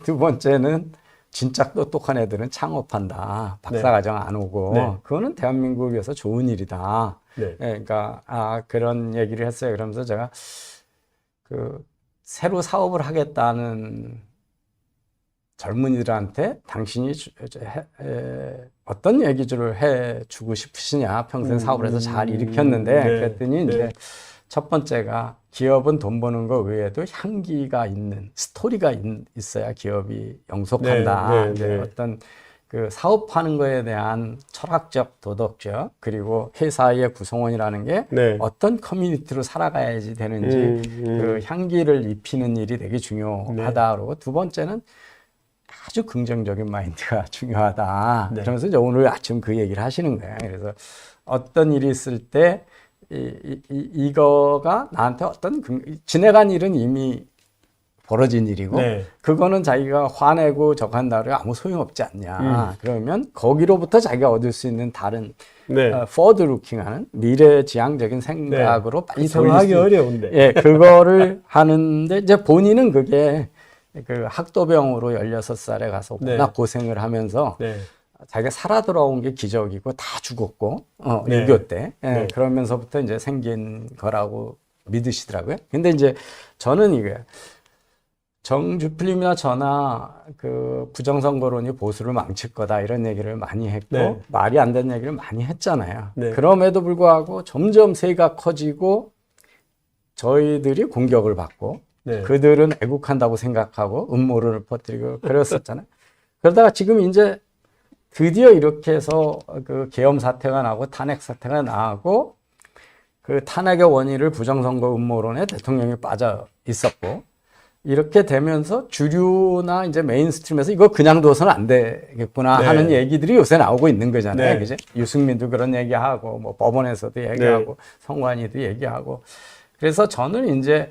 두 번째는 진짜 똑똑한 애들은 창업한다. 박사과정 안 오고. 네. 그거는 대한민국에서 좋은 일이다. 네. 그러니까 그런 얘기를 했어요. 그러면서 제가 새로 사업을 하겠다는 젊은이들한테 당신이 어떤 얘기를 해주고 싶으시냐. 평생 사업을 해서 잘 일으켰는데 네. 그랬더니 이제 첫 번째가 기업은 돈 버는 거 외에도 향기가 있는 스토리가 있어야 기업이 영속한다. 네. 어떤 사업하는 거에 대한 철학적, 도덕적, 그리고 회사의 구성원이라는 게 어떤 커뮤니티로 살아가야지 되는지 그 향기를 입히는 일이 되게 중요하다. 그러고 두 번째는 아주 긍정적인 마인드가 중요하다. 그러면서 이제 오늘 아침 그 얘기를 하시는 거예요. 그래서 어떤 일이 있을 때 이거가 나한테 지나간 일은 이미 벌어진 일이고 그거는 자기가 화내고 저거 한다고 아무 소용없지 않냐. 그러면 거기로부터 자기가 얻을 수 있는 다른 forward looking하는 미래지향적인 생각으로 빨리 생각하기 어려운데. 예, 그거를 하는데 이제 본인은 그게 학도병으로 16살에 가서 워낙 고생을 하면서 자기가 살아 돌아온 게 기적이고 다 죽었고 6.25 때 그러면서부터 이제 생긴 거라고 믿으시더라고요. 근데 이제 저는 이게 정주필님이나 저나 부정선거론이 보수를 망칠 거다 이런 얘기를 많이 했고 말이 안 되는 얘기를 많이 했잖아요. 그럼에도 불구하고 점점 세가 커지고 저희들이 공격을 받고 그들은 애국한다고 생각하고 음모론을 퍼뜨리고 그랬었잖아요. 그러다가 지금 이제 드디어 이렇게 해서 계엄 사태가 나고 탄핵 사태가 나고 탄핵의 원인을 부정선거 음모론에 대통령이 빠져 있었고 이렇게 되면서 주류나 이제 메인스트림에서 이거 그냥 둬서는 안 되겠구나 하는 얘기들이 요새 나오고 있는 거잖아요. 그죠? 유승민도 그런 얘기하고 뭐 법원에서도 얘기하고 성관이도 얘기하고 그래서 저는 이제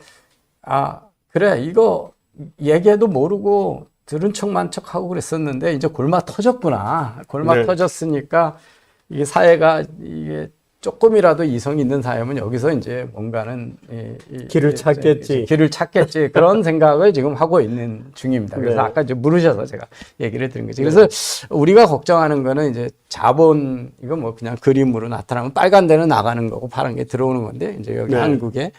그래 이거 얘기해도 모르고 들은 척만 척하고 그랬었는데 이제 골마 터졌구나. 골마 터졌으니까 이게 사회가 이게 조금이라도 이성 있는 사람은 여기서 이제 뭔가는 길을 찾겠지. 길을 찾겠지 그런 생각을 지금 하고 있는 중입니다. 그래서 네. 아까 이제 물으셔서 제가 얘기를 드린 거죠. 그래서 우리가 걱정하는 거는 이제 자본 이거 뭐 그냥 그림으로 나타나면 빨간 데는 나가는 거고 파란 게 들어오는 건데 이제 여기 네. 한국에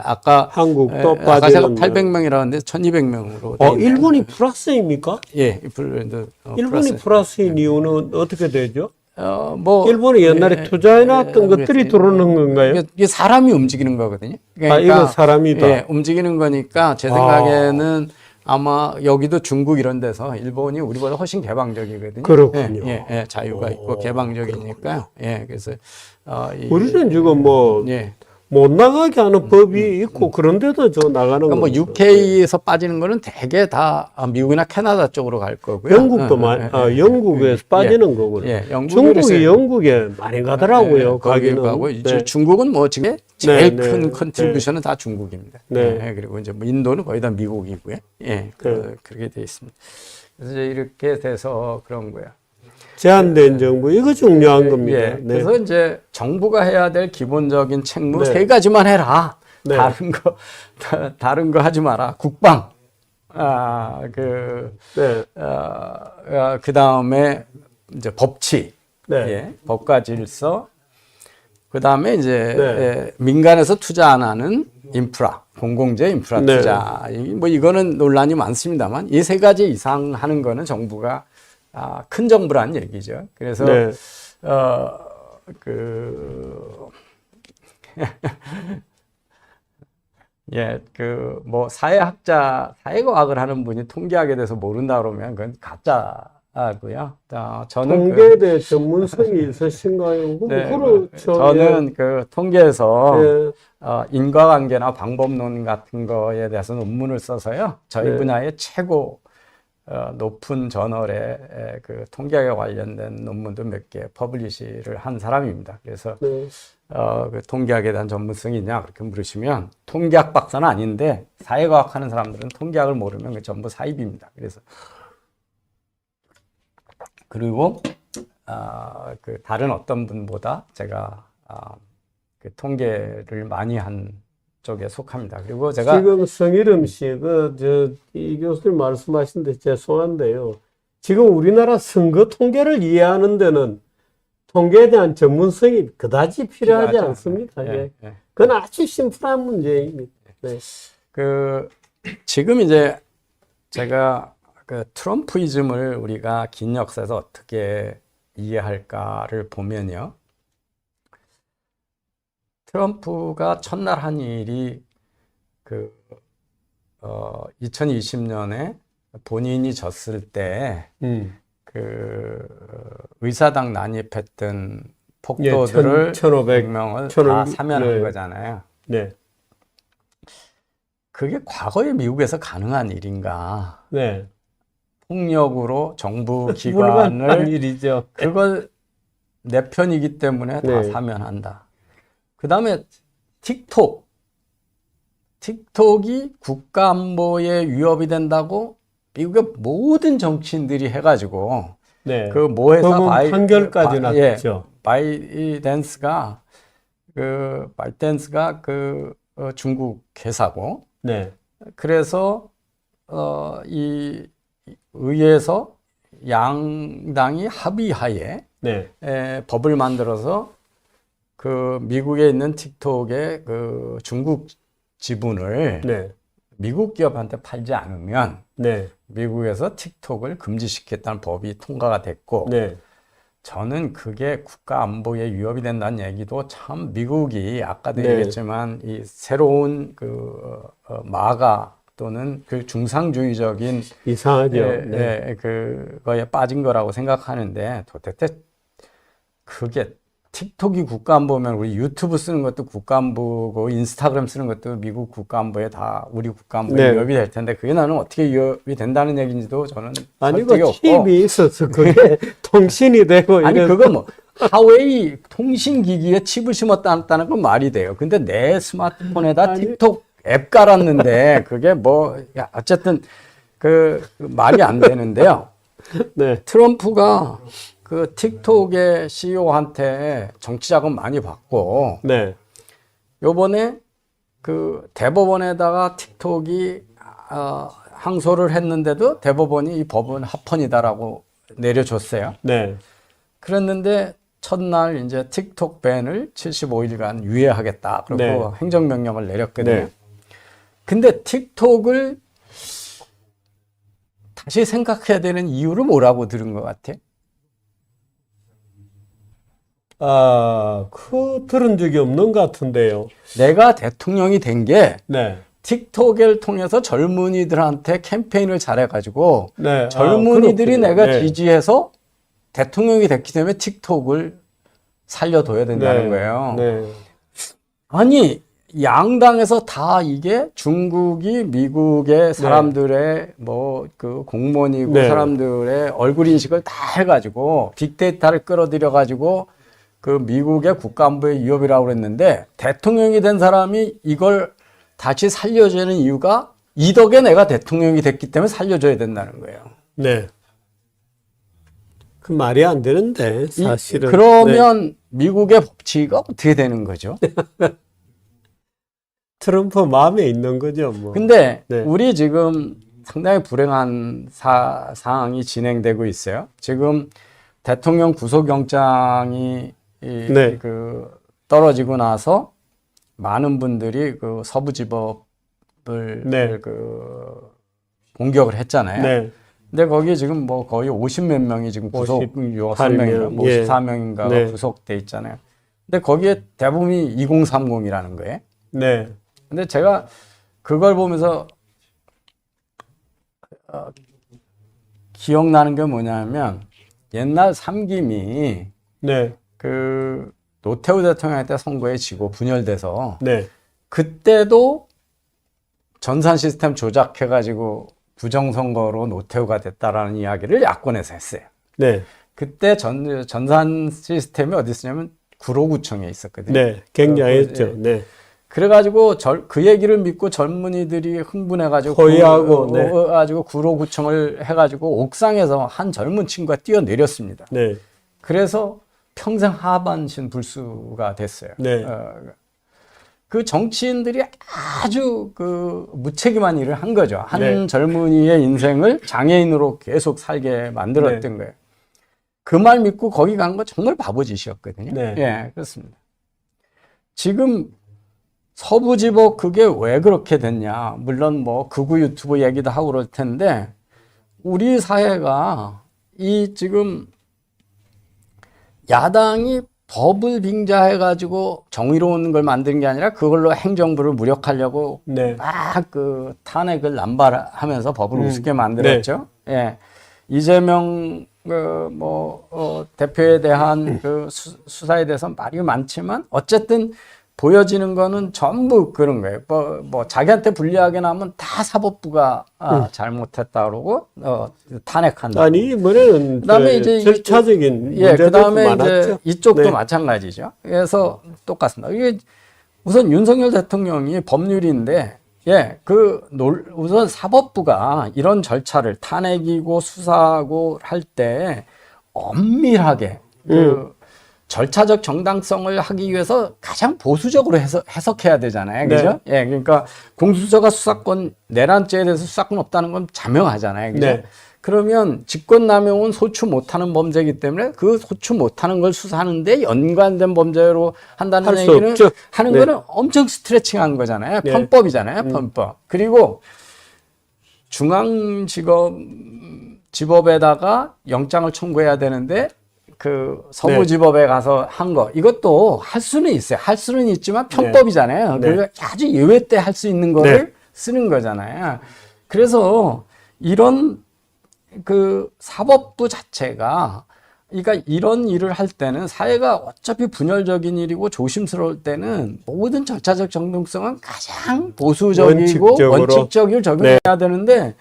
아까 한국도 아까 제가 빠지는 800명이라고 했는데 1200명으로 일본이 플러스입니까? 예, 브랜드 일본이 플러스인 이유는 어떻게 되죠? 뭐 일본이 옛날에 투자해놨던 것들이 들어오는 건가요? 이게 사람이 움직이는 거거든요. 이건 사람이다. 예, 움직이는 거니까 제 생각에는 아마 여기도 중국 이런 데서 일본이 우리보다 훨씬 개방적이거든요. 그렇군요. 예, 자유가 있고 개방적이니까요. 예, 그래서 우리는 지금 뭐 예. 못 나가게 하는 법이 있고 그런데도 저 나가는 그러니까 뭐 거죠. UK에서 빠지는 거는 대개 다 미국이나 캐나다 쪽으로 갈 거고요. 영국도 영국에서 빠지는 거고요. 예, 중국이 영국에 많이 가더라고요. 가기는. 가고 네. 중국은 뭐 지금 제일 네, 큰 네, 컨트리뷰션은 다 중국입니다. 네. 예, 그리고 이제 뭐 인도는 거의 다 미국이고요. 예, 그렇게 돼 있습니다. 그래서 이제 이렇게 돼서 그런 거야. 제한된 정부 이거 중요한 겁니다. 예, 네. 그래서 이제 정부가 해야 될 기본적인 책무 네. 3가지만 해라. 네. 다른 거 하지 마라. 국방. 네. 그 다음에 이제 법치. 네. 예, 법과 질서. 그 다음에 이제 네. 민간에서 투자 안 하는 인프라, 공공재 인프라 네. 투자. 뭐 이거는 논란이 많습니다만 이 3가지 이상 하는 거는 정부가 큰 정부란 얘기죠. 그래서 네. 예, 뭐 사회과학을 하는 분이 통계학에 대해서 모른다 그러면 그건 가짜고요. 저는 통계대 전문성이 있으신가요? 네, 그렇죠. 저는 통계에서 예. 인과관계나 방법론 같은 거에 대해서 논문을 써서요. 저희 네. 분야의 최고 높은 저널에 통계학에 관련된 논문도 몇 개 퍼블리시를 한 사람입니다. 그래서 네. 그 통계학에 대한 전문성이 있냐 그렇게 물으시면 통계학 박사는 아닌데 사회과학 하는 사람들은 통계학을 모르면 그 전부 사입입니다. 그래서 그리고 다른 어떤 분보다 제가 그 통계를 많이 한 쪽에 속합니다. 그리고 제가 지금 성일음 씨, 이 교수님 말씀하신데 죄송한데요. 지금 우리나라 선거 통계를 이해하는 데는 통계에 대한 전문성이 그다지 필요하지 않습니다. 예. 그건 아주 심플한 문제입니다. 네. 지금 이제 제가 트럼프이즘을 우리가 긴 역사에서 어떻게 이해할까를 보면요. 트럼프가 첫날 한 일이 2020년에 본인이 졌을 때 의사당 난입했던 폭도들을 1,500명을 다 사면한 네. 거잖아요. 네. 그게 과거에 미국에서 가능한 일인가? 네. 폭력으로 정부 기관을 일이죠. 그걸 내 편이기 때문에 다 네. 사면한다. 그 다음에 틱톡이 국가안보에 위협이 된다고 미국의 모든 정치인들이 해가지고 네. 모 회사 판결까지 났죠. 바이댄스가 중국 회사고 네. 그래서 이 의회에서 양당이 합의하에 네. 법을 만들어서 미국에 있는 틱톡의 중국 지분을 네. 미국 기업한테 팔지 않으면 네. 미국에서 틱톡을 금지시켰다는 법이 통과가 됐고 네. 저는 그게 국가 안보에 위협이 된다는 얘기도 참 미국이 아까도 네. 얘기했지만 이 새로운 마가 또는 중상주의적인 이상하죠. 네. 그거에 빠진 거라고 생각하는데 도대체 그게 틱톡이 국가안보면 우리 유튜브 쓰는 것도 국가안보고 인스타그램 쓰는 것도 미국 국가안보에 다 우리 국가안보에 위협이 될 텐데 그게 나는 어떻게 위협이 된다는 얘기인지도 저는 설득이 없고 팁이 있어서 그게 통신이 되고 아니 그거 뭐 하웨이 통신기기에 칩을 심었다는 건 말이 돼요. 근데 내 스마트폰에다 틱톡 앱 깔았는데 그게 어쨌든 말이 안 되는데요. 네. 트럼프가 그 틱톡의 CEO한테 정치 자금 많이 받고 네. 요번에 그 대법원에다가 틱톡이 항소를 했는데도 대법원이 이 법은 합헌이다라고 내려줬어요. 네. 그랬는데 첫날 이제 틱톡 밴을 75일간 유예하겠다. 그리고 네. 행정명령을 내렸거든요. 네. 근데 틱톡을 다시 생각해야 되는 이유를 뭐라고 들은 것 같아? 들은 적이 없는 것 같은데요. 내가 대통령이 된 게 네. 틱톡을 통해서 젊은이들한테 캠페인을 잘해가지고 네. 젊은이들이 그렇군요. 내가 네. 지지해서 대통령이 됐기 때문에 틱톡을 살려둬야 된다는 네. 거예요. 네. 아니 양당에서 다 이게 중국이 미국의 사람들의 뭐 그 공무원이고 네. 사람들의 얼굴 인식을 다 해가지고 빅데이터를 끌어들여 가지고 그 미국의 국가안보의 위협이라고 그랬는데 대통령이 된 사람이 이걸 다시 살려줘야 하는 이유가 이 덕에 내가 대통령이 됐기 때문에 살려줘야 된다는 거예요. 네. 그 말이 안 되는데 사실은. 그러면 미국의 법치가 어떻게 되는 거죠? 트럼프 마음에 있는 거죠, 뭐. 근데 네. 우리 지금 상당히 불행한 상황이 진행되고 있어요. 지금 대통령 구속영장이 네. 그 떨어지고 나서 많은 분들이 그 서부지법을 네. 그 공격을 했잖아요. 네. 근데 거기 지금 뭐 거의 50몇 명이 지금 구속, 58명인가, 뭐 예. 54명인가가 네. 구속돼 있잖아요. 근데 거기에 대부분이 2030이라는 거예요. 네. 근데 제가 그걸 보면서 기억나는 게 뭐냐면 옛날 삼김이 네. 그 노태우 대통령한테 선거에 지고 분열돼서 네. 그때도 전산 시스템 조작해가지고 부정선거로 노태우가 됐다라는 이야기를 야권에서 했어요. 네. 그때 전산 시스템이 어디 있었냐면 구로구청에 있었거든요. 네. 굉장했죠. 네. 그래가지고 그 얘기를 믿고 젊은이들이 흥분해가지고 호의하고, 네. 가지고 구로구청을 해가지고 옥상에서 한 젊은 친구가 뛰어내렸습니다. 네. 그래서 평생 하반신 불수가 됐어요. 네. 그 정치인들이 아주 그 무책임한 일을 한 거죠. 한 네. 젊은이의 인생을 장애인으로 계속 살게 만들었던 네. 거예요. 그 말 믿고 거기 간 거 정말 바보짓이었거든요. 네. 예, 그렇습니다. 지금 서부지법 그게 왜 그렇게 됐냐. 물론 뭐 극우 유튜브 얘기도 하고 그럴 텐데 우리 사회가 이 지금 야당이 법을 빙자해가지고 정의로운 걸 만드는 게 아니라 그걸로 행정부를 무력하려고 네. 막 그 탄핵을 남발하면서 법을 우습게 만들었죠. 예. 이재명 대표에 대한 그 수사에 대해서 말이 많지만 어쨌든 보여지는 거는 전부 그런 거예요. 뭐 자기한테 불리하게 나면 다 사법부가 잘못했다 그러고 탄핵한다. 아니 이번에는 그다음에 이제 절차적인 예, 문제도 그다음에 많았죠. 이제 이쪽도 네. 마찬가지죠. 그래서 똑같습니다. 이게 우선 윤석열 대통령이 법률인데 우선 사법부가 이런 절차를 탄핵이고 수사하고 할 때 엄밀하게 그 절차적 정당성을 하기 위해서 가장 보수적으로 해석해야 되잖아요. 그죠? 네. 예, 그러니까 공수처가 수사권, 내란죄에 대해서 수사권 없다는 건 자명하잖아요. 그죠? 네. 그러면 직권남용은 소추 못하는 범죄이기 때문에 그 소추 못하는 걸 수사하는데 연관된 범죄로 한다는 할수 얘기는 없죠. 하는 네. 거는 엄청 스트레칭한 거잖아요. 네. 편법이잖아요. 편법. 그리고 지법에다가 영장을 청구해야 되는데 그 서부지법에 가서 한 거 이것도 할 수는 있어요. 할 수는 있지만 편법이잖아요. 네. 그리고 아주 예외 때 할 수 있는 거를 쓰는 거잖아요. 그래서 이런 그 사법부 자체가 그러니까 이런 일을 할 때는 사회가 어차피 분열적인 일이고 조심스러울 때는 모든 절차적 정당성은 가장 보수적이고 원칙적으로 적용해야 되는데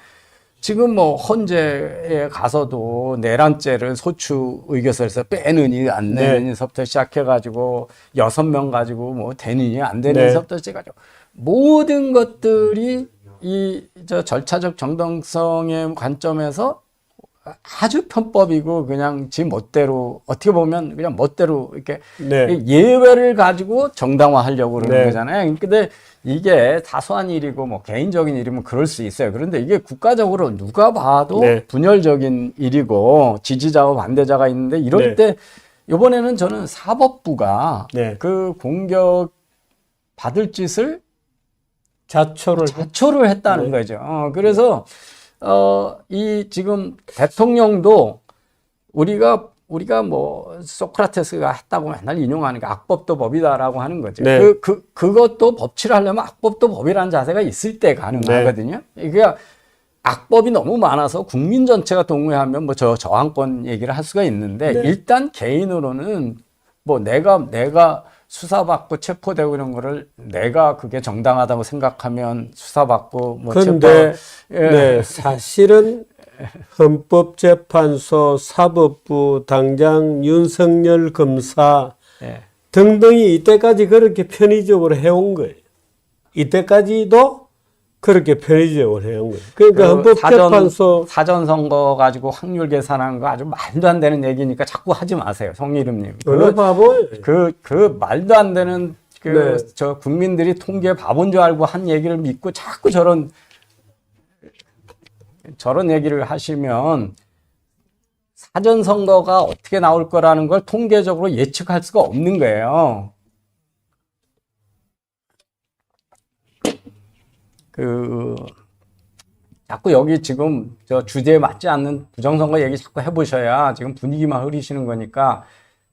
지금 뭐 헌재에 가서도 내란죄를 소추 의결서에서 빼느니 안 내느니서부터 시작해가지고 6명 가지고 뭐 되느니 안 되느니서부터 시작해가지고 모든 것들이 이 절차적 정당성의 관점에서 아주 편법이고 그냥 지 멋대로 어떻게 보면 그냥 멋대로 이렇게 네. 예외를 가지고 정당화하려고 그러는 네. 거잖아요. 근데 이게 사소한 일이고 뭐 개인적인 일이면 그럴 수 있어요. 그런데 이게 국가적으로 누가 봐도 네. 분열적인 일이고 지지자와 반대자가 있는데 이럴 네. 때 이번에는 저는 사법부가 네. 그 공격 받을 짓을 자초를 했다는 네. 거죠. 그래서 이 지금 대통령도 우리가 뭐 소크라테스가 했다고 맨날 인용하는 게 악법도 법이다라고 하는 거죠. 네. 그것도 법치를 하려면 악법도 법이라는 자세가 있을 때 가능하거든요. 이게 악법이 너무 많아서 국민 전체가 동의하면 뭐 저항권 얘기를 할 수가 있는데 네. 일단 개인으로는 뭐 내가 수사받고 체포되고 이런 거를 내가 그게 정당하다고 생각하면 수사받고 뭐 그런데 예. 네, 사실은 헌법재판소, 사법부, 당장 윤석열 검사 예. 등등이 이때까지 그렇게 편의적으로 해온 거예요. 이때까지도 그렇게 편의적으로 해온 거예요. 그러니까 헌법재판소 사전 선거 가지고 확률 계산하는 거 아주 말도 안 되는 얘기니까 자꾸 하지 마세요, 성일음님. 어느 바보예요. 그 말도 안 되는 네. 저 국민들이 통계 바본 줄 알고 한 얘기를 믿고 자꾸 저런 얘기를 하시면 사전 선거가 어떻게 나올 거라는 걸 통계적으로 예측할 수가 없는 거예요. 자꾸 여기 지금 저 주제에 맞지 않는 부정선거 얘기 자꾸 해보셔야 지금 분위기만 흐리시는 거니까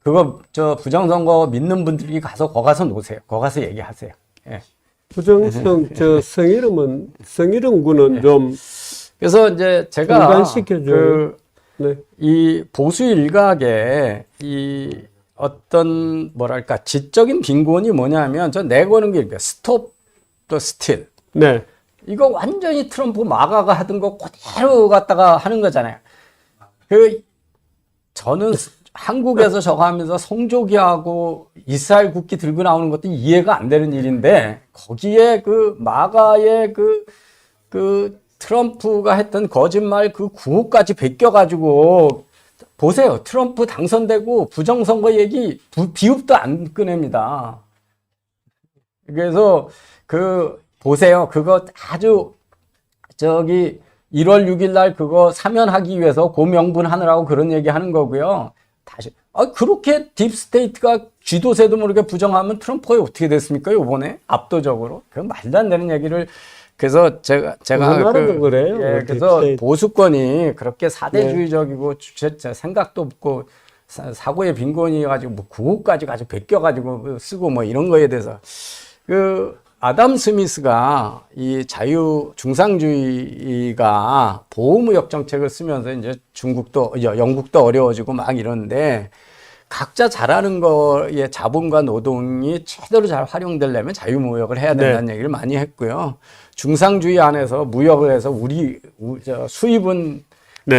그거 저 부정선거 믿는 분들이 가서 거 가서 놓으세요. 거 가서 얘기하세요. 예. 성희름 군은 좀 그래서 이제 제가 중단시켜줘요. 네. 이 보수 일각의 이 어떤 뭐랄까 지적인 빈곤이 뭐냐면 저 내거는 게 이렇게 스톱 더 스틸. 네. 이거 완전히 트럼프 마가가 하던 거 그대로 갖다가 하는 거잖아요. 저는 한국에서 저거 하면서 성조기하고 이스라엘 국기 들고 나오는 것도 이해가 안 되는 일인데 거기에 그 마가의 그 트럼프가 했던 거짓말 그 구호까지 베껴가지고 보세요. 트럼프 당선되고 부정선거 얘기 비읍도 안 꺼냅니다. 그래서 보세요. 그거 아주 1월 6일 날 그거 사면하기 위해서 고명분 하느라고 그런 얘기 하는 거고요. 다시 그렇게 딥스테이트가 쥐도새도 모르게 부정하면 트럼프가 어떻게 됐습니까? 이번에 압도적으로. 그 말도 안 되는 얘기를 그래서 제가 그래요. 예, 그래서 딥스테이트. 보수권이 그렇게 사대주의적이고 생각도 없고 사고의 빈곤이 가지고 뭐 구호까지 가지고 베껴가지고 쓰고 뭐 이런 거에 대해서 아담 스미스가 이 중상주의가 보호무역 정책을 쓰면서 이제 영국도 어려워지고 막 이러는데 각자 잘하는 거에 자본과 노동이 제대로 잘 활용되려면 자유무역을 해야 된다는 얘기를 많이 했고요. 중상주의 안에서 무역을 해서 수입은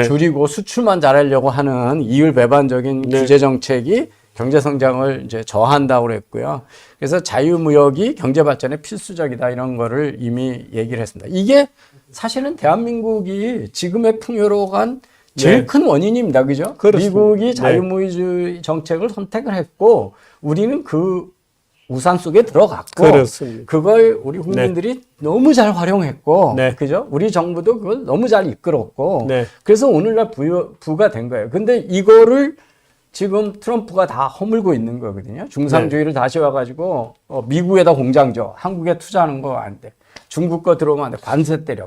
줄이고 수출만 잘하려고 하는 이율배반적인 규제 정책이 경제 성장을 이제 저한다고 그랬고요. 그래서 자유무역이 경제 발전에 필수적이다 이런 거를 이미 얘기를 했습니다. 이게 사실은 대한민국이 지금의 풍요로 간 제일 큰 원인입니다. 그죠? 그렇습니다. 미국이 자유무역주의 정책을 선택을 했고 우리는 그 우산 속에 들어갔고 그렇습니다. 그걸 우리 국민들이 너무 잘 활용했고 그죠? 우리 정부도 그걸 너무 잘 이끌었고 그래서 오늘날 부가 된 거예요. 근데 이거를 지금 트럼프가 다 허물고 있는 거거든요. 중상주의를 다시 와가지고 미국에다 공장 줘. 한국에 투자하는 거 안 돼. 중국 거 들어오면 안 돼. 관세 때려.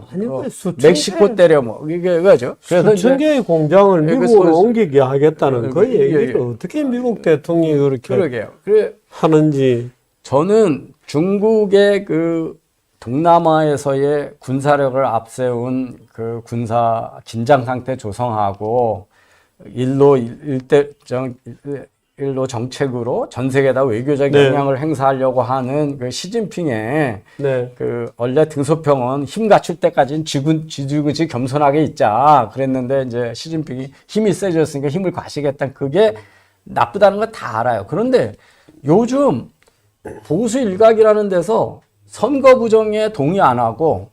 멕시코 때려. 뭐 이게 그죠. 그래서 수천 개의 공장을 미국으로 옮기게 하겠다는 그 얘기를 어떻게 미국 대통령이 그렇게 하는지. 저는 중국의 그 동남아에서의 군사력을 앞세운 그 군사 긴장 상태 조성하고 일로 정책으로 전 세계에다 외교적 영향을 행사하려고 하는 그 시진핑의 원래 등소평은 힘 갖출 때까지는 쥐죽지 겸손하게 있자 그랬는데 이제 시진핑이 힘이 세졌으니까 힘을 과시겠다는 그게 나쁘다는 거 다 알아요. 그런데 요즘 보수 일각이라는 데서 선거 부정에 동의 안 하고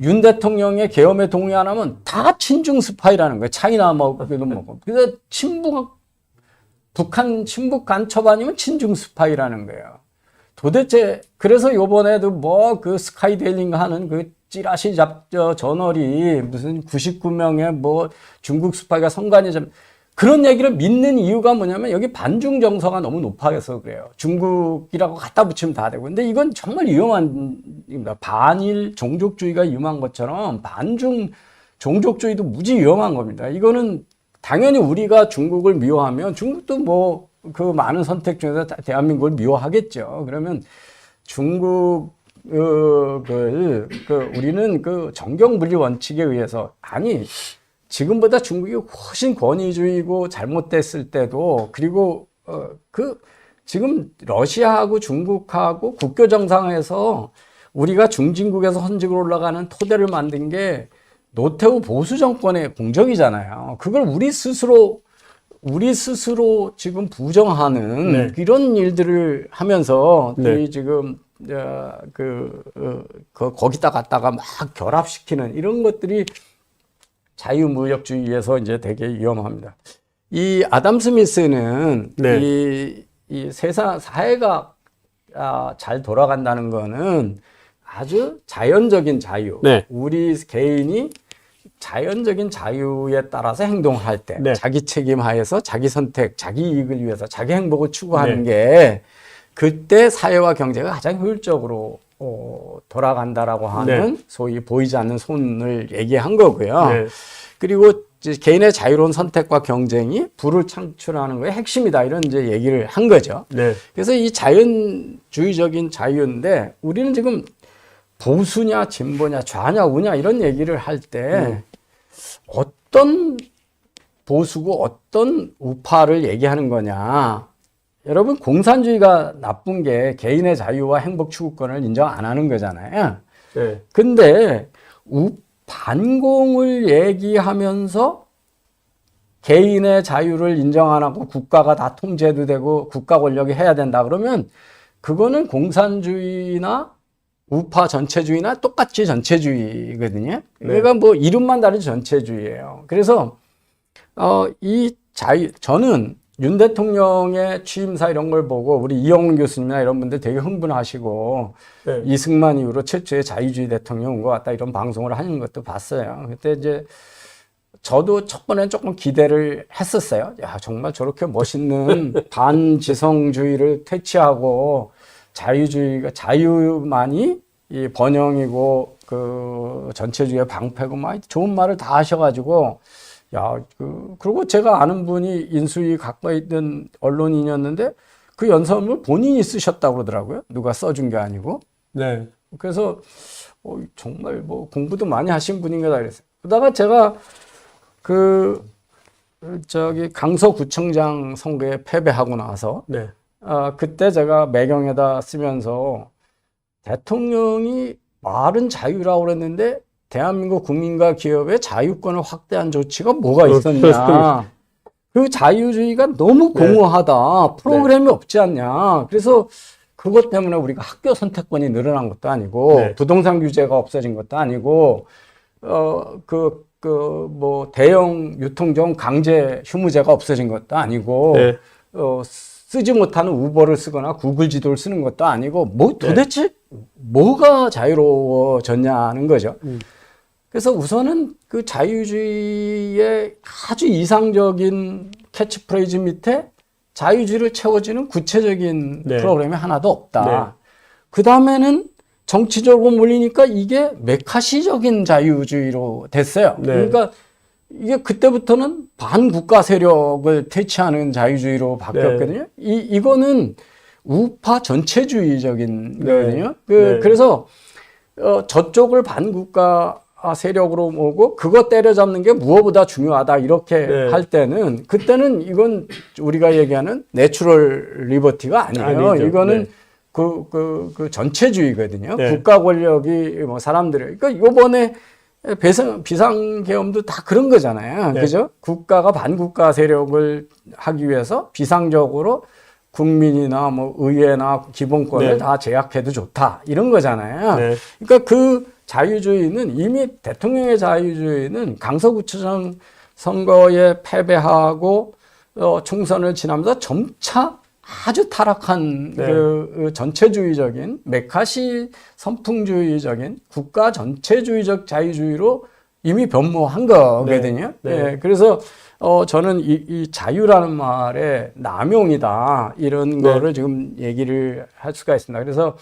윤 대통령의 계엄에 동의 안 하면 다 친중 스파이라는 거예요. 차이나 뭐, 그래서 북한 친북 간첩 아니면 친중 스파이라는 거예요. 도대체, 그래서 요번에도 뭐 그 스카이데일링 하는 그 찌라시 저널이 무슨 99명의 뭐 중국 스파이가 성관이 좀 그런 얘기를 믿는 이유가 뭐냐면 여기 반중 정서가 너무 높아서 그래요. 중국이라고 갖다 붙이면 다 되고. 근데 이건 정말 위험한 입니다. 반일 종족주의가 위험한 것처럼 반중 종족주의도 무지 위험한 겁니다. 이거는 당연히 우리가 중국을 미워하면 중국도 뭐 그 많은 선택 중에서 대한민국을 미워하겠죠. 그러면 중국을 우리는 그 정경분리 원칙에 의해서 아니 지금보다 중국이 훨씬 권위주의고 잘못됐을 때도 그리고 지금 러시아하고 중국하고 국교 정상에서 우리가 중진국에서 헌직으로 올라가는 토대를 만든 게 노태우 보수 정권의 공적이잖아요. 그걸 우리 스스로 지금 부정하는 네. 이런 일들을 하면서 네. 지금 거기다 갖다가 막 결합시키는 이런 것들이 자유무역주의에서 이제 되게 위험합니다. 이 아담 스미스는 네. 이 세상 사회가 잘 돌아간다는 거는 아주 자연적인 자유, 네. 우리 개인이 자연적인 자유에 따라서 행동을 할 때 네. 자기 책임 하에서 자기 선택, 자기 이익을 위해서 자기 행복을 추구하는 게 그때 사회와 경제가 가장 효율적으로 돌아간다라고 하는 소위 보이지 않는 손을 얘기한 거고요. 네. 그리고 이제 개인의 자유로운 선택과 경쟁이 부를 창출하는 거에 핵심이다 이런 이제 얘기를 한 거죠. 네. 그래서 이 자연주의적인 자유인데 우리는 지금 보수냐 진보냐 좌냐 우냐 이런 얘기를 할 때 어떤 보수고 어떤 우파를 얘기하는 거냐. 여러분 공산주의가 나쁜 게 개인의 자유와 행복 추구권을 인정 안 하는 거잖아요. 네. 근데 반공을 얘기하면서 개인의 자유를 인정 안 하고 국가가 다 통제도 되고 국가 권력이 해야 된다 그러면 그거는 공산주의나 우파 전체주의나 똑같이 전체주의거든요. 그러니까 뭐 이름만 다르지 전체주의예요. 그래서 이 저는 윤 대통령의 취임사 이런 걸 보고 우리 이영훈 교수님이나 이런 분들 되게 흥분하시고 네. 이승만 이후로 최초의 자유주의 대통령 온 것 같다 이런 방송을 하는 것도 봤어요. 그때 이제 저도 첫 번엔 조금 기대를 했었어요. 야, 정말 저렇게 멋있는 반지성주의를 퇴치하고 자유만이 이 번영이고 그 전체주의의 방패고 막 좋은 말을 다 하셔가지고 그리고 제가 아는 분이 인수위 가까이 있던 언론인이었는데 그 연설문을 본인이 쓰셨다고 그러더라고요. 누가 써준 게 아니고. 네. 그래서 정말 뭐 공부도 많이 하신 분인가 그랬어요. 그러다가 제가 강서구청장 선거에 패배하고 나서 네. 그때 제가 매경에다 쓰면서 대통령이 말은 자유라고 그랬는데 대한민국 국민과 기업의 자유권을 확대한 조치가 뭐가 있었냐. 그 자유주의가 너무 공허하다. 프로그램이 없지 않냐. 그래서 그것 때문에 우리가 학교 선택권이 늘어난 것도 아니고 부동산 규제가 없어진 것도 아니고 뭐 대형 유통점 강제 휴무제가 없어진 것도 아니고 쓰지 못하는 우버를 쓰거나 구글 지도를 쓰는 것도 아니고 뭐 도대체 뭐가 자유로워졌냐는 거죠. 그래서 우선은 그 자유주의의 아주 이상적인 캐치프레이즈 밑에 자유주의를 채워주는 구체적인 프로그램이 하나도 없다. 그 다음에는 정치적으로 몰리니까 이게 메카시적인 자유주의로 됐어요. 그러니까 이게 그때부터는 반국가 세력을 퇴치하는 자유주의로 바뀌었거든요. 이거는 우파 전체주의적인 거거든요. 그래서 저쪽을 반국가 세력으로 모으고 그거 때려잡는 게 무엇보다 중요하다 이렇게 할 때는 그때는 이건 우리가 얘기하는 내추럴 리버티가 아니에요. 아니죠. 이거는 그 전체주의거든요. 국가 권력이 뭐 사람들을 그러니까 요번에 비상계엄도 다 그런 거잖아요. 그죠? 국가가 반국가 세력을 하기 위해서 비상적으로 국민이나 뭐 의회나 기본권을 다 제약해도 좋다. 이런 거잖아요. 그러니까 그 자유주의는 이미 대통령의 자유주의는 강서구청장 선거에 패배하고 총선을 지나면서 점차 아주 타락한 네. 그 전체주의적인 메카시 선풍주의적인 국가 전체주의적 자유주의로 이미 변모한 거거든요. 네. 네. 예, 그래서 저는 이 자유라는 말의 남용이다 이런 네. 거를 지금 얘기를 할 수가 있습니다. 그래서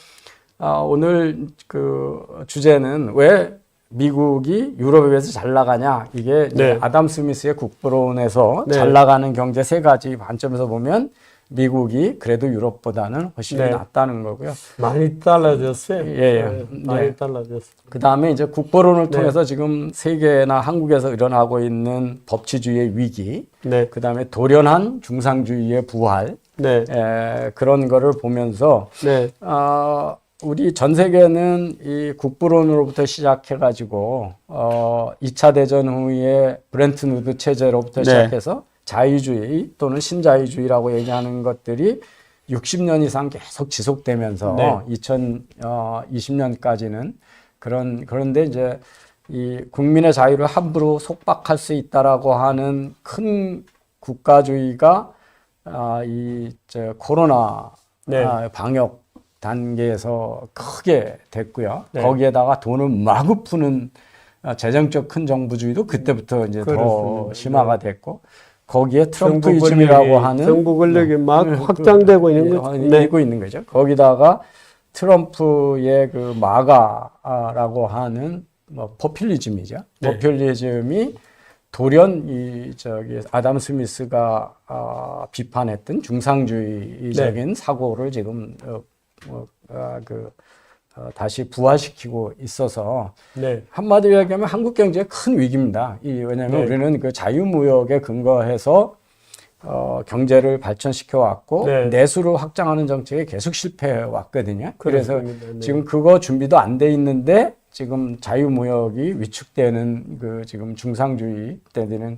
오늘 그 주제는 왜 미국이 유럽에 비해서 잘 나가냐 이게 이제 네. 아담 스미스의 국부론에서 네. 잘 나가는 경제 세 가지 관점에서 보면 미국이 그래도 유럽보다는 훨씬 네. 낫다는 거고요. 많이 달라졌어요. 예. 네, 많이 네. 달라졌어요. 그 다음에 이제 국부론을 네. 통해서 지금 세계나 한국에서 일어나고 있는 법치주의의 위기, 네. 그 다음에 돌연한 중상주의의 부활, 네. 그런 거를 보면서 네. 우리 전 세계는 이 국부론으로부터 시작해가지고 2차 대전 후에 브렌튼 우드 체제로부터 네. 시작해서 자유주의 또는 신자유주의라고 얘기하는 것들이 60년 이상 계속 지속되면서 네. 2020년까지는 그런데 이제 이 국민의 자유를 함부로 속박할 수 있다라고 하는 큰 국가주의가 코로나 네. 방역 단계에서 크게 됐고요. 네. 거기에다가 돈을 마구 푸는 재정적 큰 정부주의도 그때부터 이제 더 그렇습니다. 심화가 됐고 거기에 정부 트럼프이즘이라고 권력이, 하는 정부 권력이 막 네, 확장되고 있는 거죠. 네. 되고 있는 거죠. 거기다가 트럼프의 그 마가라고 하는 뭐 포퓰리즘이죠. 네. 포퓰리즘이 돌연 아담 스미스가 비판했던 중상주의적인 네. 사고를 지금 다시 부활시키고 있어서 네. 한마디로 얘기하면 한국 경제의 큰 위기입니다. 왜냐하면 네. 우리는 그 자유무역에 근거해서 경제를 발전시켜 왔고 네. 내수를 확장하는 정책에 계속 실패해 왔거든요. 그래서 그렇습니다. 네. 지금 그거 준비도 안 돼 있는데 지금 자유무역이 위축되는 그 지금 중상주의 때되는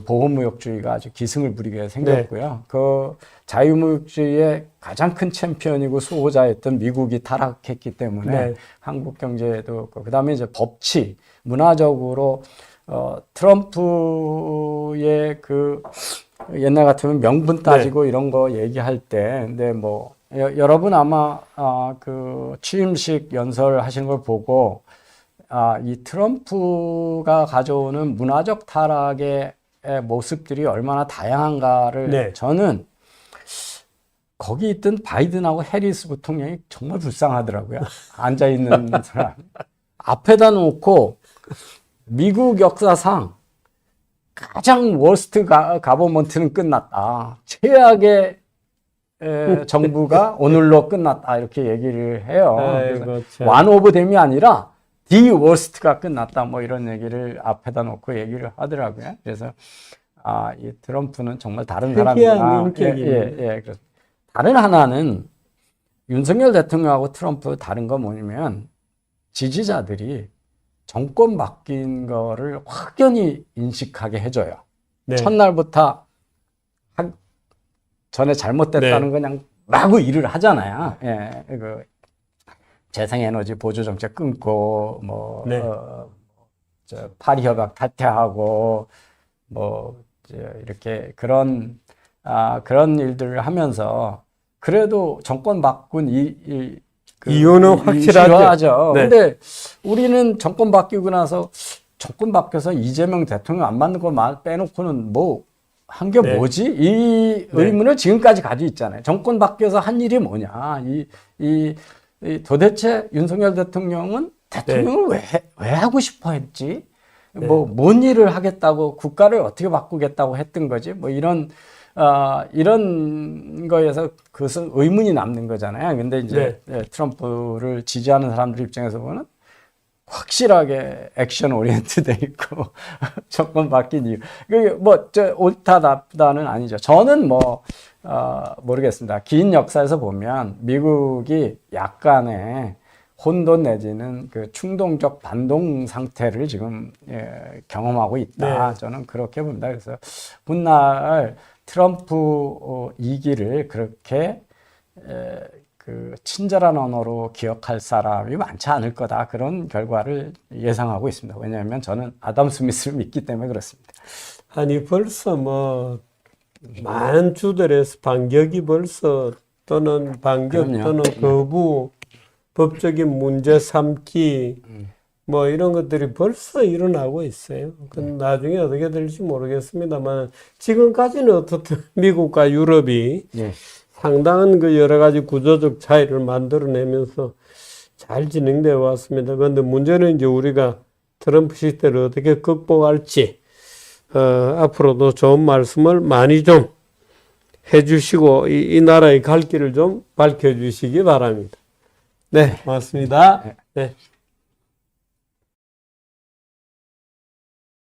보호무역주의가 아주 기승을 부리게 생겼고요. 그 자유무역주의의 가장 큰 챔피언이고 수호자였던 미국이 타락했기 때문에 네. 한국 경제도 그다음에 이제 법치 문화적으로 트럼프의 그 옛날 같으면 명분 따지고 이런 거 얘기할 때 근데 뭐 여러분 아마 그 취임식 연설 하시는 걸 보고 이 트럼프가 가져오는 문화적 타락의 모습들이 얼마나 다양한가를 네. 저는 거기 있던 바이든하고 해리스 부통령이 정말 불쌍하더라고요. 앉아 있는 사람 앞에다 놓고 미국 역사상 가장 워스트 가버먼트는 끝났다. 최악의 정부가 오늘로 끝났다. 이렇게 얘기를 해요. 아이고, 참. 완 오브 댐이 아니라 디 워스트가 끝났다. 뭐 이런 얘기를 앞에다 놓고 얘기를 하더라고요. 그래서 이 트럼프는 정말 다른 사람이다. 인격이네. 그래서 다른 하나는 윤석열 대통령하고 트럼프 다른 건 뭐냐면 지지자들이 정권 바뀐 거를 확연히 인식하게 해줘요. 네. 첫날부터 전에 잘못됐다는 네. 그냥 마구 일을 하잖아요. 재생에너지 보조 정책 끊고 뭐 네. 파리 협약 탈퇴하고 뭐 이렇게 그런 일들을 하면서 그래도 정권 바꾼 이유는 확실하죠. 네. 네. 근데 우리는 정권 바뀌고 나서 정권 바뀌어서 이재명 대통령 안 맞는 거 빼놓고는 뭐 한 게 네. 뭐지? 이 의문을 지금까지 가지고 있잖아요. 정권 바뀌어서 한 일이 뭐냐? 도대체 윤석열 대통령은 대통령을 왜 하고 싶어 했지? 뭔 일을 하겠다고 국가를 어떻게 바꾸겠다고 했던 거지? 뭐 이런 거에서 그것은 의문이 남는 거잖아요. 근데 이제 트럼프를 지지하는 사람들 입장에서 보면 확실하게 액션 오리엔트 돼 있고 정권 바뀐 이유. 그게 옳다 나쁘다는 아니죠. 저는 모르겠습니다. 긴 역사에서 보면 미국이 약간의 혼돈 내지는 그 충동적 반동 상태를 지금 경험하고 있다. 저는 그렇게 봅니다. 그래서 훗날 트럼프 2기를 그렇게 그 친절한 언어로 기억할 사람이 많지 않을 거다. 그런 결과를 예상하고 있습니다. 왜냐하면 저는 아담 스미스를 믿기 때문에 그렇습니다. 아니 벌써 뭐 많은 주들에서 반격이 벌써 또는 반격 그럼요. 또는 거부 법적인 문제 삼기 뭐 이런 것들이 벌써 일어나고 있어요. 그 나중에 어떻게 될지 모르겠습니다만 지금까지는 어떻든 미국과 유럽이 예. 상당한 그 여러 가지 구조적 차이를 만들어내면서 잘 진행되어 왔습니다. 그런데 문제는 이제 우리가 트럼프 시대를 어떻게 극복할지 앞으로도 좋은 말씀을 많이 좀 해주시고 이 나라의 갈 길을 좀 밝혀주시기 바랍니다. 네, 고맙습니다. 네.